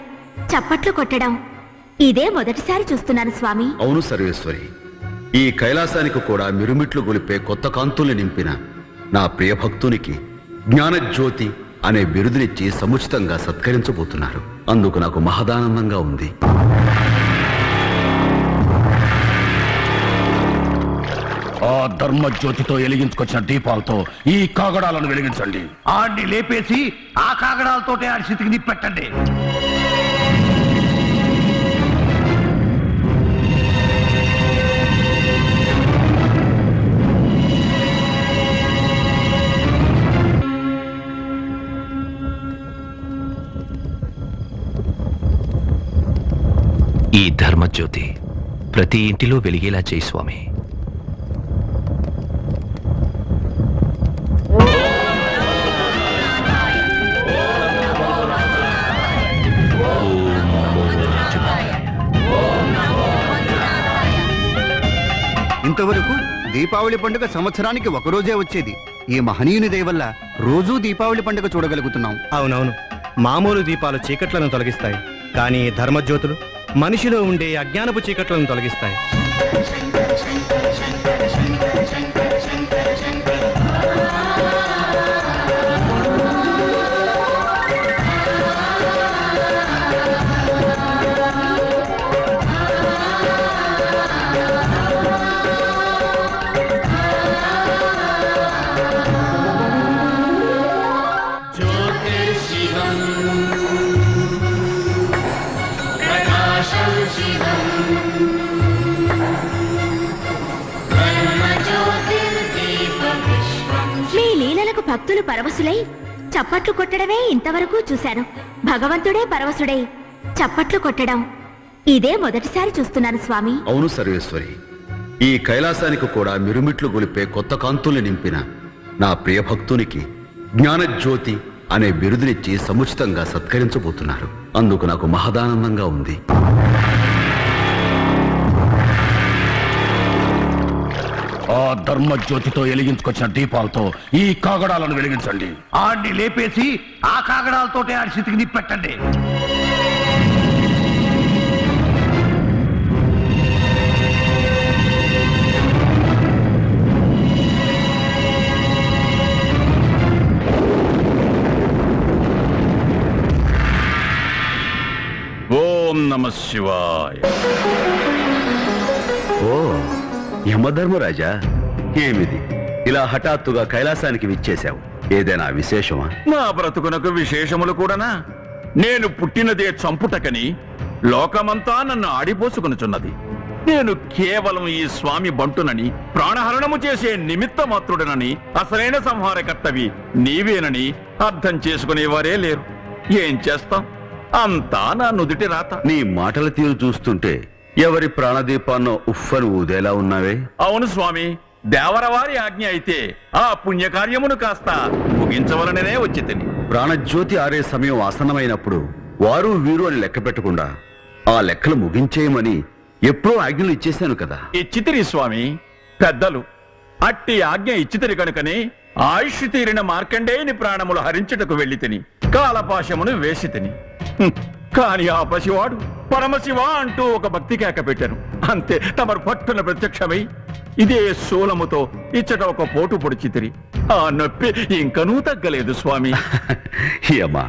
చప్పట్లు కొట్టడం ఇదే మొదటిసారి చూస్తున్నాను స్వామి. అవును సర్వేశ్వరి, ఈ కైలాసానికి కూడా మిరుమిట్లు గొలిపే కొత్త కాంతుల్ని నింపిన నా ప్రియ భక్తునికి జ్ఞానజ్యోతి అనే బిరుదునిచ్చి సముచితంగా సత్కరించబోతున్నారు. అందుకు నాకు మహదానందంగా ఉంది. ఆ ధర్మజ్యోతితో వెలిగించుకొచ్చిన దీపాలతో ఈ కాగడాలను వెలిగించండి. ఆడిని లేపేసి ఆ కాగడాలతోటే ఆడి స్థితికి నిప్పెట్టండి. ఈ ధర్మజ్యోతి ప్రతి ఇంటిలో వెలిగేలా చేయి స్వామి. ఇంతవరకు దీపావళి పండుగ సంవత్సరానికి ఒకరోజే వచ్చేది. ఈ మహనీయుని దయ వల్ల రోజూ దీపావళి పండుగ చూడగలుగుతున్నాం. అవునవును, మామూలు దీపాలు చీకట్లను తొలగిస్తాయి, కానీ ధర్మజ్యోతులు మనిషిలో ఉండే అజ్ఞానపు చీకట్లను తొలగిస్తాయి. మీ లీలలకు భక్తులు పరవశులై చప్పట్లు కొట్టడమే ఇంతవరకు చూశాను. భగవంతుడే పరవశుడై చప్పట్లు కొట్టడం ఇదే మొదటిసారి చూస్తున్నాను స్వామి. అవును సర్వేశ్వరి, ఈ కైలాసానికి కూడా మిరుమిట్లు గొలిపే కొత్త కాంతుల్ని నింపిన నా ప్రియ భక్తునికి జ్ఞానజ్యోతి అనే బిరుదునిచ్చి సముచితంగా సత్కరించబోతున్నారు. అందుకు నాకు మహదానందంగా ఉంది. ఆ ధర్మజ్యోతితో వెలిగించుకొచ్చిన దీపాలతో ఈ కాగడాలను వెలిగించండి. ఆడిని లేపేసి ఆ కాగడాలతోటే ఆడి స్థితికి నిప్పెట్టండి. ఓం నమః శివాయ. ఓ యమధర్మరాజా, ఏమిది ఇలా హఠాత్తుగా కైలాసానికి విచ్చేశావు? ఏదైనా విశేషమా? నా బ్రతుకునకు విశేషములు కూడానా? నేను పుట్టినదే చంపుటకని లోకమంతా నన్ను ఆడిపోసుకొనుచున్నది. నేను కేవలం ఈ స్వామి బంటునని, ప్రాణహరణము చేసే నిమిత్త మాత్రుడనని, అసలైన సంహారకర్తవి నీవేనని అర్థం చేసుకునేవారే లేరు. ఏం చేస్తాం, అంతా నా నుదుటి రాత. నీ మాటల తీరు చూస్తుంటే ఎవరి ప్రాణదీపాన్నో ఉఫ్ఫను ఊదేలా ఉన్నావే. అవును స్వామి, దేవరవారి ఆజ్ఞ అయితే ఆ పుణ్యకార్యమును కాస్త ముగించవలననే వచ్చి తిని. ప్రాణజ్యోతి ఆరే సమయం ఆసన్నమైనప్పుడు వారు వీరు అని లెక్క పెట్టకుండా ఆ లెక్కలు ముగించేయమని ఎప్పుడో ఆజ్ఞలు ఇచ్చేశాను కదా. ఇచ్చితిరి స్వామి, పెద్దలు అట్టి ఆజ్ఞ ఇచ్చితిరి కనుకనే ఆయుష్ తీరిన మార్కండేయుని ప్రాణములు హరించుటకు వెళ్లి తిని కాలపాశమును వేసి తిని. కాని ఆ పసివాడు పరమశివ అంటూ ఒక భక్తి కేక పెట్టాను. అంతే, తమరు పట్టున ప్రత్యక్షమై ఇదే శూలముతో ఇచ్చట ఒక పోటు పొడిచితిరి. ఆ నొప్పి ఇంకనూ తగ్గలేదు స్వామి. అమ్మా,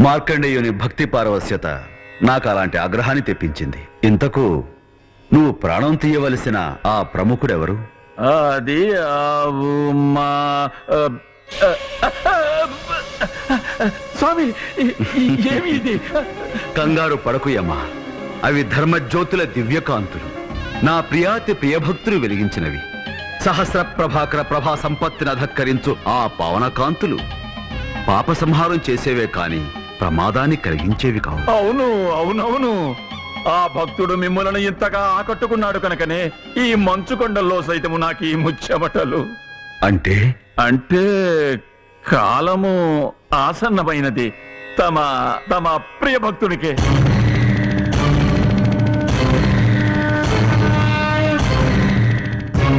మార్కండేయుని భక్తి పారవస్యత నాకు అలాంటి ఆగ్రహాన్ని తెప్పించింది. ఇంతకు నువ్వు ప్రాణం తీయవలసిన ఆ ప్రముఖుడెవరు? అది ఆవు మా స్వామి ఏమి ఇది? కంగారు పడకుయమ్మా, అవి ధర్మజ్యోతుల దివ్యకాంతులు, నా ప్రియాతి ప్రియభక్తులు వెలిగించినవి. సహస్ర ప్రభాకర ప్రభా సంపత్తిని అధక్కరించు ఆ పవనకాంతులు పాప సంహారం చేసేవే కాని ప్రమాదాన్ని కలిగించేవి కావు. అవును అవునవును, ఆ భక్తుడు మిమ్మల్ని ఇంతగా ఆకట్టుకున్నాడు కనుకనే ఈ మంచు కొండల్లో సైతము నాకు ఈ ముచ్చెమటలు. అంటే అంటే కాలము ఆసన్నమైనది తమ తమ ప్రియ భక్తునికే.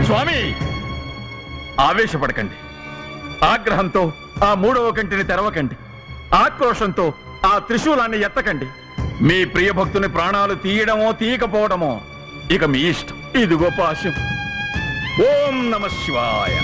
స్వామి ఆవేశపడకండి, ఆగ్రహంతో ఆ మూడవ కంటిని తెరవకండి, ఆక్రోషంతో ఆ త్రిశూలాన్ని ఎత్తకండి. మీ ప్రియ భక్తుని ప్రాణాలు తీయడమో తీయకపోవడమో ఇక మీ ఇష్టం. ఇదిగో పాశం. ఓం నమః శివాయ.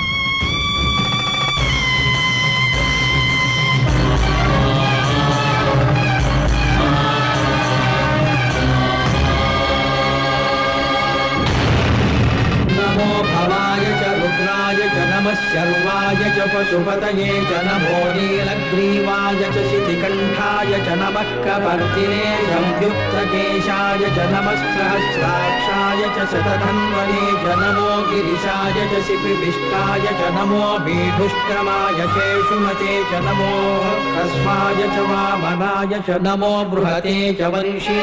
नमो भवाय च रुद्राय च नमः शर्वाय च पशुपतये च नमो नीलग्रीवाय च शितिकण्ठाय च नमः कपर्दिने संयुक्तकेशाय च नमः सहस्राक्षाय च शतधन्वने च नमो गिरिशाय च शिपिविष्टाय च नमो बीढुष्क्रमाय केशुमते च नमो कस्माय च वामनाय च नमो बृहते च वंशीय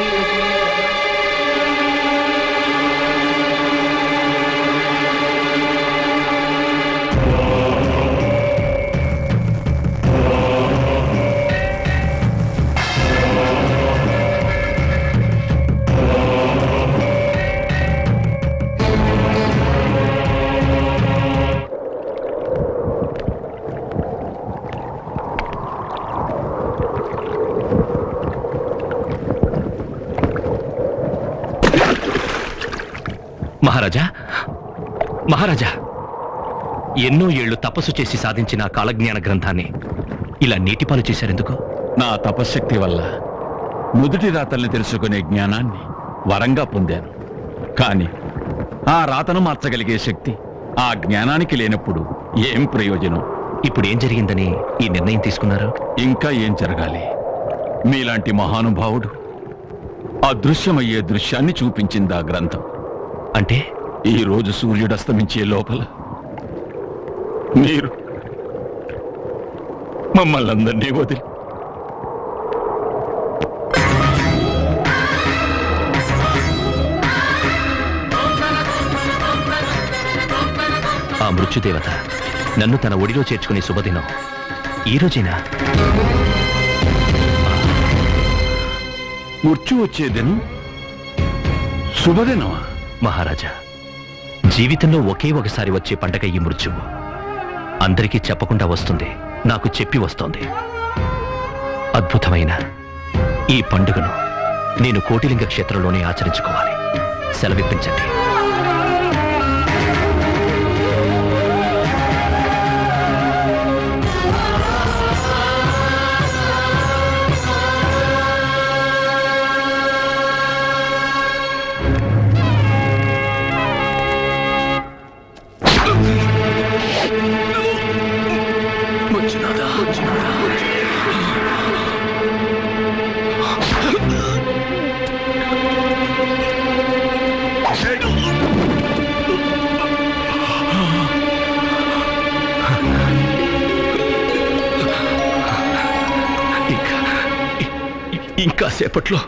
మహారాజా, మహారాజా, ఎన్నో ఏళ్లు తపస్సు చేసి సాధించిన కాలజ్ఞాన గ్రంథాన్ని ఇలా నీటిపాలు చేశారెందుకు? నా తపశ్శక్తి వల్ల నుదుటి రాతల్ని తెలుసుకునే జ్ఞానాన్ని వరంగా పొందాను. కానీ ఆ రాతను మార్చగలిగే శక్తి ఆ జ్ఞానానికి లేనప్పుడు ఏం ప్రయోజనం? ఇప్పుడు ఏం జరిగిందని ఈ నిర్ణయం తీసుకున్నారు? ఇంకా ఏం జరగాలి? మీలాంటి మహానుభావుడు అదృశ్యమయ్యే దృశ్యాన్ని చూపించింది ఆ గ్రంథం. అంటే ఈ రోజు సూర్యుడు అస్తమించే లోపల మీరు మమ్మల్ని అందరినీ వదిలి ఆ మృత్యుదేవత నన్ను తన ఒడిలో చేర్చుకునే శుభదినం ఈ రోజేనా? మృత్యు వచ్చేదినం శుభదినమా? మహారాజా, జీవితంలో ఒకే ఒకసారి వచ్చే పండగ ఈ మృత్యువు. అందరికీ చెప్పకుండా వస్తుంది, నాకు చెప్పి వస్తోంది. అద్భుతమైన ఈ పండుగను నేను కోటిలింగ క్షేత్రంలోనే ఆచరించుకోవాలి. సెలవిప్పించండి. ఇంకా సేపట్లో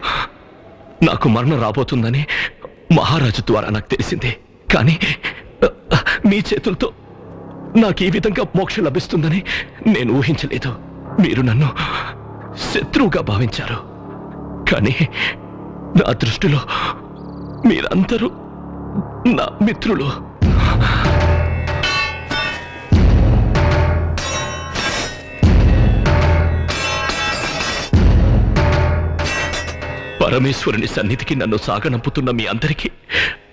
నాకు మరణం రాబోతుందని మహారాజు ద్వారా నాకు తెలిసింది. కానీ మీ చేతులతో నాకు ఈ విధంగా మోక్షం లభిస్తుందని నేను ఊహించలేదు. మీరు నన్ను శత్రువుగా భావించారు, కానీ నా దృష్టిలో మీరందరూ నా మిత్రులు. పరమేశ్వరుని సన్నిధికి నన్ను సాగనంపుతున్న మీ అందరికీ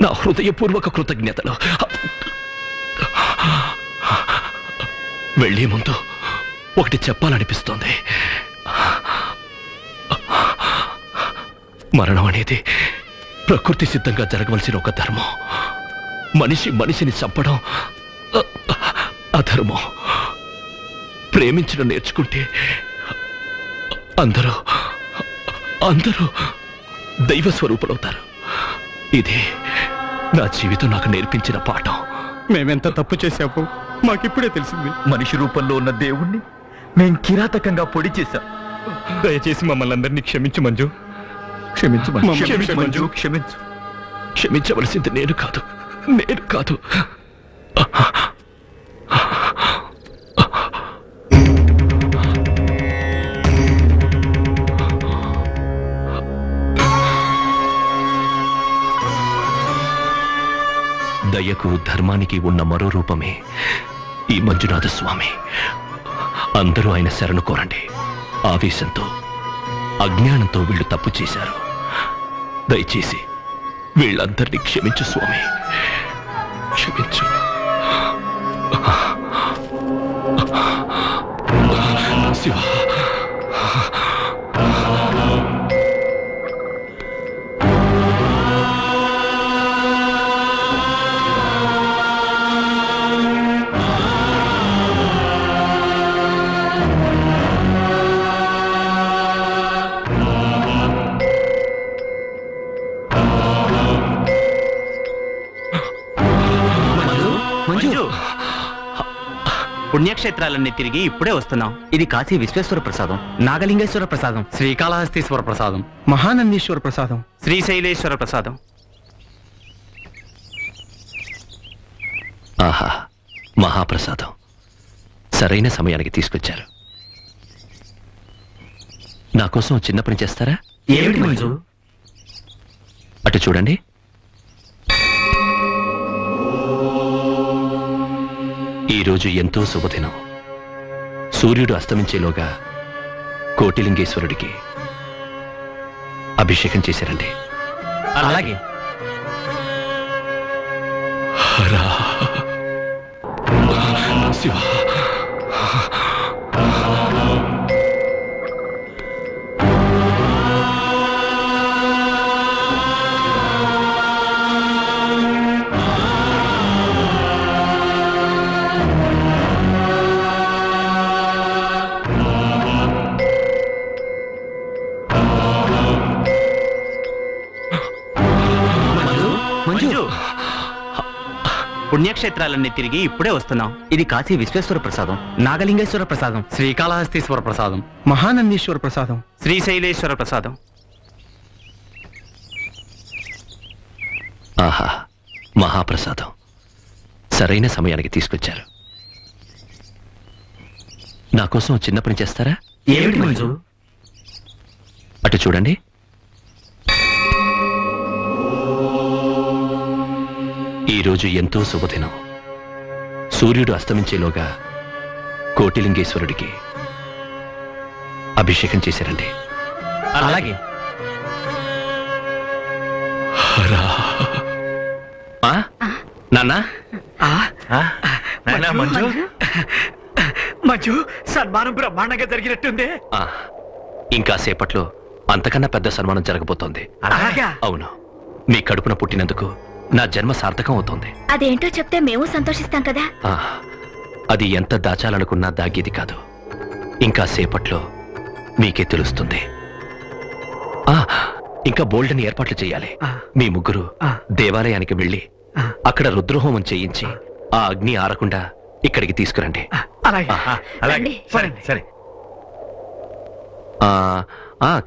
నా హృదయపూర్వక కృతజ్ఞతలు. వెళ్లే ముందు ఒకటి చెప్పాలనిపిస్తోంది. మరణం అనేది ప్రకృతి సిద్ధంగా జరగవలసిన ఒక ధర్మం. మనిషి మనిషిని చంపడం అధర్మం. ప్రేమించడం నేర్చుకుంటే అందరూ అందరూ దైవ స్వరూపులవుతారు. ఇదే నా జీవితం నాకు నేర్పించిన పాఠం. మేమెంత తప్పు చేశాము మాకిప్పుడే తెలిసింది. మనిషి రూపంలో ఉన్న దేవుణ్ణి మేం కిరాతకంగా పొడి చేశాం. దయచేసి మమ్మల్ని అందరినీ క్షమించు మంజు. క్షమించు మంజు, క్షమించు. క్షమించవలసింది నేను కాదు. దయకు ధర్మానికి ఉన్న మరో రూపమే ఈ మంజునాథ స్వామి. అందరూ ఆయన శరణు కోరండి. ఆవేశంతో అజ్ఞానంతో వీళ్ళు తప్పు చేశారు. దయచేసి వీళ్ళందరినీ క్షమించు స్వామి, క్షమించు. శివ పుణ్యక్షేత్రాలన్నీ తిరిగి ఇప్పుడే వస్తున్నాం. ఇది కాశీ విశ్వేశ్వర ప్రసాదం, నాగలింగేశ్వర ప్రసాదం, శ్రీకాళహస్తీశ్వర ప్రసాదం, మహానందీశ్వర ప్రసాదం, శ్రీశైలేశ్వర ప్రసాదం. ఆహా, మహాప్రసాదం సరైన సమయానికి తీసుకొచ్చారు. నా కోసం చిన్న పని చేస్తారా? ఏమిటి మంజు? అటు చూడండి. ఈరోజు ఎంతో శుభదినం. సూర్యుడు అస్తమించేలోగా కోటిలింగేశ్వరుడికి అభిషేకం చేశారండి. అలాగే. హరా శివ. పుణ్యక్షేత్రాలన్నీ తిరిగి ఇప్పుడే వస్తున్నాం. ఇది కాశీ విశ్వేశ్వర ప్రసాదం, నాగలింగేశ్వర ప్రసాదం, శ్రీకాళహస్తీశ్వర ప్రసాదం, మహానందీశ్వర ప్రసాదం, శ్రీశైలేశ్వర ప్రసాదం. ఆహా, మహాప్రసాదం సరైన సమయానికి తీసుకొచ్చారు. నా కోసం చిన్న పని చేస్తారా? ఏమిటి మంజు? అటు చూడండి. ఈరోజు ఎంతో శుభదినం. సూర్యుడు అస్తమించేలోగా కోటిలింగేశ్వరుడికి అభిషేకం చేశారండి. అలాగే. హరా నాన్న. మంజు మంజు, సన్మానం బ్రహ్మాండంగా జరిగినట్టుంది. ఇంకా సేపట్లో అంతకన్నా పెద్ద సన్మానం జరగబోతోంది. అవును, మీ కడుపున పుట్టినందుకు నా జన్మ సార్థకం అవుతోంది. అదేంటో చెప్తే మేము సంతోషిస్తాం కదా. అది ఎంత దాచాలనుకున్నా దాగేది కాదు. ఇంకా సేపట్లో మీకే తెలుస్తుంది. ఇంకా బోల్డని ఏర్పాట్లు చేయాలి. మీ ముగ్గురు దేవాలయానికి వెళ్ళి అక్కడ రుద్రహోమం చేయించి ఆ అగ్ని ఆరకుండా ఇక్కడికి తీసుకురండి. సరే.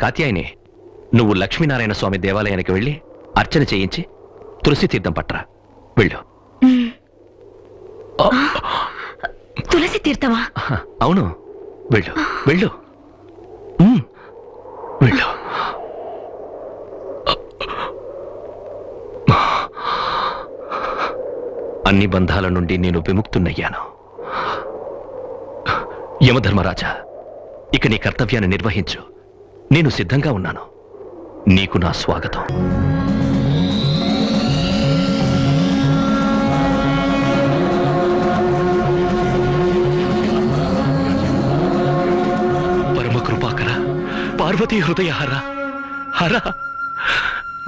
కాత్యాయని, నువ్వు లక్ష్మీనారాయణ స్వామి దేవాలయానికి వెళ్ళి అర్చన చేయించి తులసి తీర్థం పట్టరా. వెళ్ళు. తులసి తీర్థమా? అవును, వెళ్ళు వెళ్ళు వెళ్ళు. అన్ని బంధాల నుండి నేను విముక్తున్నయ్యాను. యమధర్మరాజా, ఇక నీ కర్తవ్యాన్ని నిర్వహించు. నేను సిద్ధంగా ఉన్నాను. నీకు నా స్వాగతం. పరమ కృపాకర పార్వతీ హృదయహర హర,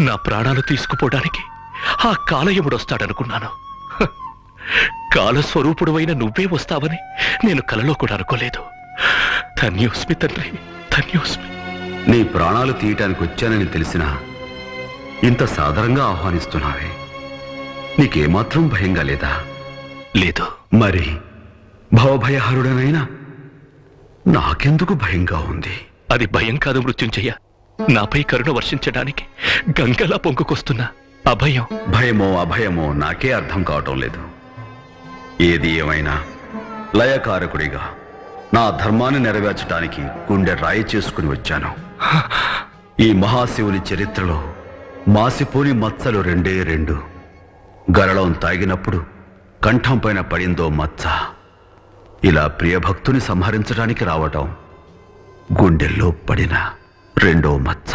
నా ప్రాణాలు తీసుకుపోవడానికి ఆ కాలయముడొస్తాడనుకున్నాను. కాలస్వరూపుడువైన నువ్వే వస్తావని నేను కలలో కూడా అనుకోలేదు. ధన్యోస్మి తండ్రి, ధన్యోస్మి. నీ ప్రాణాలు తీయటానికి వచ్చానని తెలిసినా ఇంత సాదరంగా ఆహ్వానిస్తున్నావే, నీకేమాత్రం భయంగా లేదా? లేదు. మరి భవభయహరుడనైనా నాకెందుకు భయంగా ఉంది? అది భయం కాదు మృత్యుంజయ, నాపై కరుణ వర్షించడానికి గంగలా పొంగుకొస్తున్న అభయం. భయమో అభయమో నాకే అర్థం కావటం లేదు. ఏది ఏమైనా లయకారకుడిగా నా ధర్మాన్ని నెరవేర్చడానికి గుండె రాయి చేసుకుని వచ్చాను. ఈ మహాశివుని చరిత్రలో మాసిపోని మచ్చలు రెండే రెండు. గరళం తాగినప్పుడు కంఠం పైన పడిందో మచ్చ. ఇలా ప్రియభక్తుని సంహరించడానికి రావటం గుండెల్లో పడిన రెండో మచ్చ.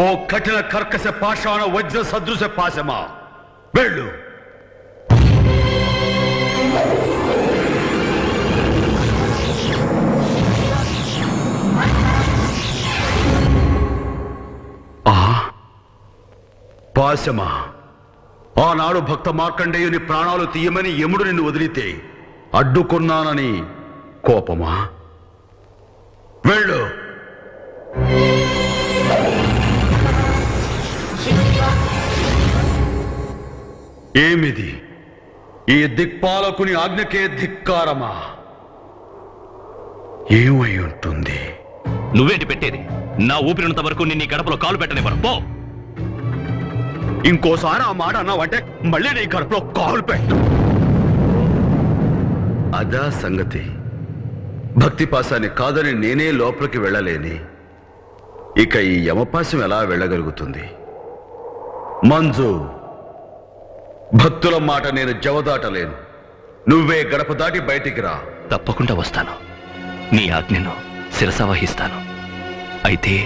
ఓ కఠిన కర్కశ పాషాణ వజ్ర సదృశ పాశమా, వెళ్ళు. పాశమా, ఆనాడు భక్త మార్కండేయుని ప్రాణాలు తీయమని యముడు నిన్ను వదిలితే అడ్డుకున్నానని కోపమా? వెళ్ళు. ఏమిది? ఈ దిక్పాలకుని ఆజ్ఞకే ధిక్కారమా? ఏమై ఉంటుంది? నువ్వేంటి పెట్టేది? నా ఊపిరినంత వరకు నిన్ను గడపలో కాలు పెట్టనివ్వను. పో. ఇంకోసారి ఆ మాట అన్నావంటే మళ్ళీ నీ గడపలో కాలు పెట్టు. అదా సంగతి. భక్తి పాశాన్ని కాదని నేనే లోపలికి వెళ్ళలేని ఇక ఈ యమపాశం ఎలా వెళ్ళగలుగుతుంది? మంజు, భక్తుల మాట నేను జవదాటలేను. నువ్వే గడప దాటి బయటికి రా. తప్పకుండా వస్తాను. నీ ఆజ్ఞను శిరసావహిస్తాను. అయితే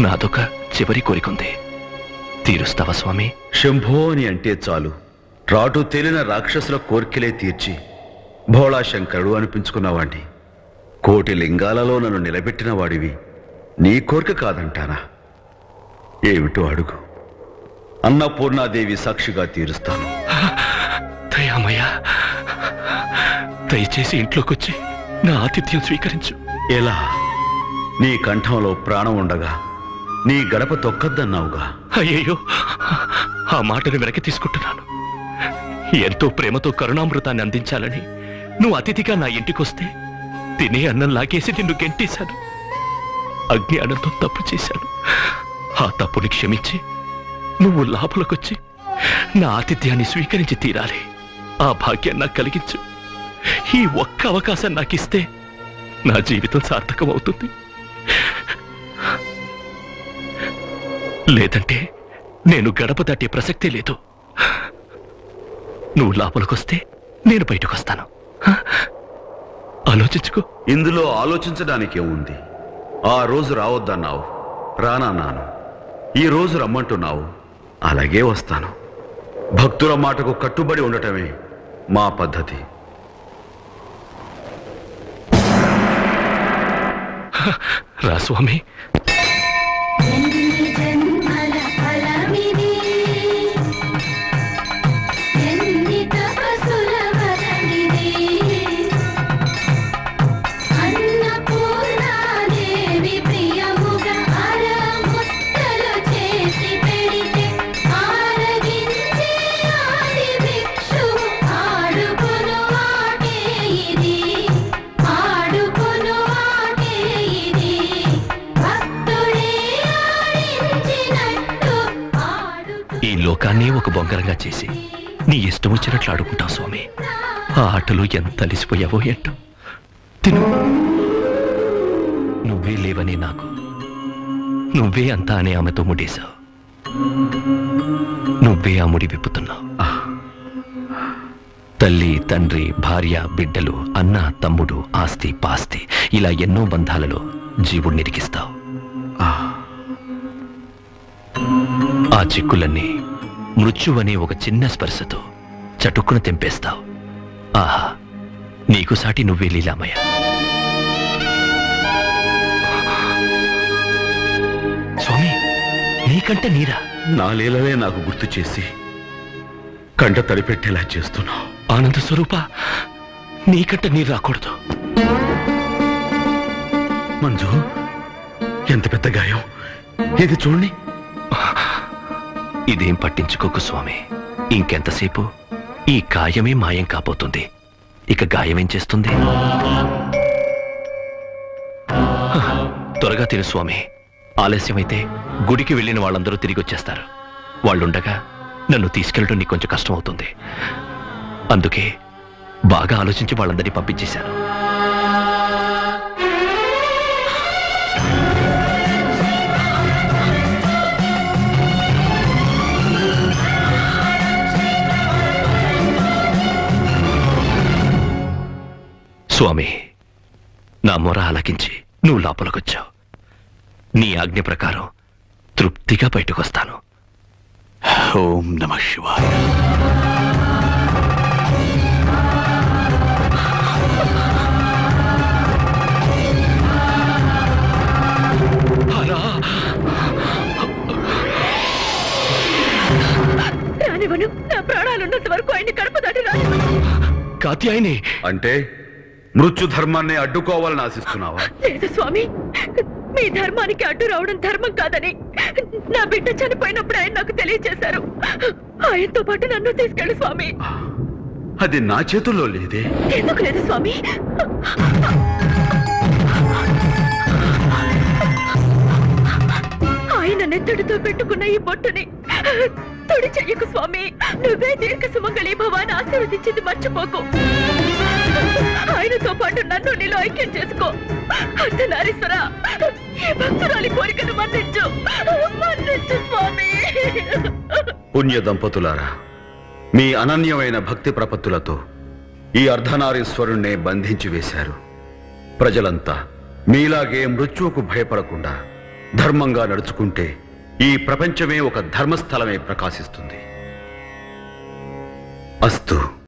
నాదొక చివరి కోరికుంది. తీరుస్తావా స్వామి? శంభో అని అంటే చాలు రాటు తేలిన రాక్షసుల కోర్కెలే తీర్చి భోళాశంకరుడు అనిపించుకున్నవాణ్ణి. కోటి లింగాలలో నన్ను నిలబెట్టిన వాడివి. నీ కోరిక కాదంటానా? ఏమిటో అడుగు. అన్నపూర్ణాదేవి సాక్షిగా తీరుస్తాను. దయామయ్య, దయచేసి ఇంట్లోకొచ్చి నా ఆతిథ్యం స్వీకరించు. ఎలా? నీ కంఠంలో ప్రాణం ఉండగా నీ గడప తొక్కద్దన్నావుగా. అయ్యయ్యో, ఆ మాటను వెనక్కి తీసుకుంటున్నాను. ఎంతో ప్రేమతో కరుణామృతాన్ని అందించాలని నువ్వు అతిథిగా నా ఇంటికొస్తే తినే అన్నం లాగేసి నిన్ను గెంటేశాను. అజ్ఞానంతో తప్పు చేశాను. ఆ తప్పుని క్షమించి నువ్వు లోపలికొచ్చి నా ఆతిథ్యాన్ని స్వీకరించి తీరాలి. ఆ భాగ్యం నాకు కలిగించు. ఈ ఒక్క అవకాశం నాకిస్తే నా జీవితం సార్థకం అవుతుంది. లేదంటే నేను గడప దాటే ప్రసక్తే లేదు. నువ్వు లోపలికొస్తే నేను బయటకొస్తాను. ఆలోచించుకో. ఇందులో ఆలోచించడానికే ఉంది. ఆ రోజు రావద్దన్నావు, రానన్నాను. ఈ రోజు రమ్మంటున్నావు, అలాగే వస్తాను. భక్తుల మాటకు కట్టుబడి ఉండటమే మా పద్ధతి. రా స్వామి. లోకాన్ని ఒక బొంగరంగా చేసి నీ ఇష్టం వచ్చినట్లు ఆడుకుంటావు స్వామి. ఆ ఆటలు ఎంత అలిసిపోయావో ఏంటో. తిను. నువ్వే లేవని నాకు, నువ్వే అంతా అనే ఆమెతో ముడేశావు. నువ్వే ఆ ముడి విప్పుతున్నావు. తల్లి, తండ్రి, భార్య, బిడ్డలు, అన్న, తమ్ముడు, ఆస్తి, పాస్తి, ఇలా ఎన్నో బంధాలలో జీవుడిని ఇరికిస్తావు. ఆ చిక్కులన్నీ మృత్యువనే ఒక చిన్న స్పర్శతో చటుక్కున తెంపేస్తావు. ఆహా, నీకు సాటి నువ్వే లీలామయ్య. స్వామి, నీకంటే నీరా? నా లీలలే నాకు గుర్తు చేసి కంట తడిపెట్టేలా చేస్తున్నావు. ఆనంద స్వరూప, నీకంట నీరు రాకూడదు. మంజు, ఎంత పెద్ద గాయం ఇది చూడండి. ఇదేం పట్టించుకోకు స్వామి. ఇంకెంతసేపు ఈ గాయమే మాయం కాబోతుంది. ఇక గాయమేం చేస్తుంది? త్వరగా తిను స్వామి. ఆలస్యమైతే గుడికి వెళ్ళిన వాళ్ళందరూ తిరిగి వచ్చేస్తారు. వాళ్ళుండగా నన్ను తీసుకెళ్ళడం నీకు కొంచెం కష్టం అవుతుంది. అందుకే బాగా ఆలోచించి వాళ్ళందరినీ పంపించేశాను. స్వామి, నా మొర ఆలకించి నువ్వు లోపలికొచ్చావు. నీ ఆజ్ఞ ప్రకారం తృప్తిగా బయటకొస్తాను. ఓం నమః శివాయ. రానివ్వను. నా ప్రాణాలున్నంత వరకు ఆయన్ని కడుపు దాటి రానివ్వను. కాత్యాయని అంటే మృత్యు ధర్మాన్ని అడ్డుకోవాలని ఆశిస్తున్నావా? లేదు స్వామి, మీ ధర్మానికి అడ్డు రావడం ధర్మం కాదని నా బిడ్డ చనిపోయినప్పుడు ఆయన నాకు తెలియజేశారు. ఆయనతో పాటు నన్ను తీసుకెళ్ళు స్వామి. అది నా చేతుల్లో లేదే. ఎందుకు లేదు స్వామి? ఆయన నెత్తడితో పెట్టుకున్న ఈ బొట్టుని తుడి చెయ్యకు స్వామి. నువ్వే దీర్ఘ సుమంగళి భవాన్ని ఆశీర్వదించింది మర్చిపోకు. ఆయనతో పాటు నన్ను నీలో ఐక్యం చేసుకో. అర్ధనారీశ్వర, ఈ భక్తురాలి కోరికను మన్నించు, మన్నించు స్వామి. పుణ్య దంపతులారా, మీ అనన్యమైన భక్తి ప్రపత్తులతో ఈ అర్ధనారీశ్వరుణ్ణే బంధించి వేశారు. ప్రజలంతా మీలాగే మృత్యువుకు భయపడకుండా ధర్మంగా నడుచుకుంటే ఈ ప్రపంచమే ఒక ధర్మస్థలమే ప్రకాశిస్తుంది. అస్తు.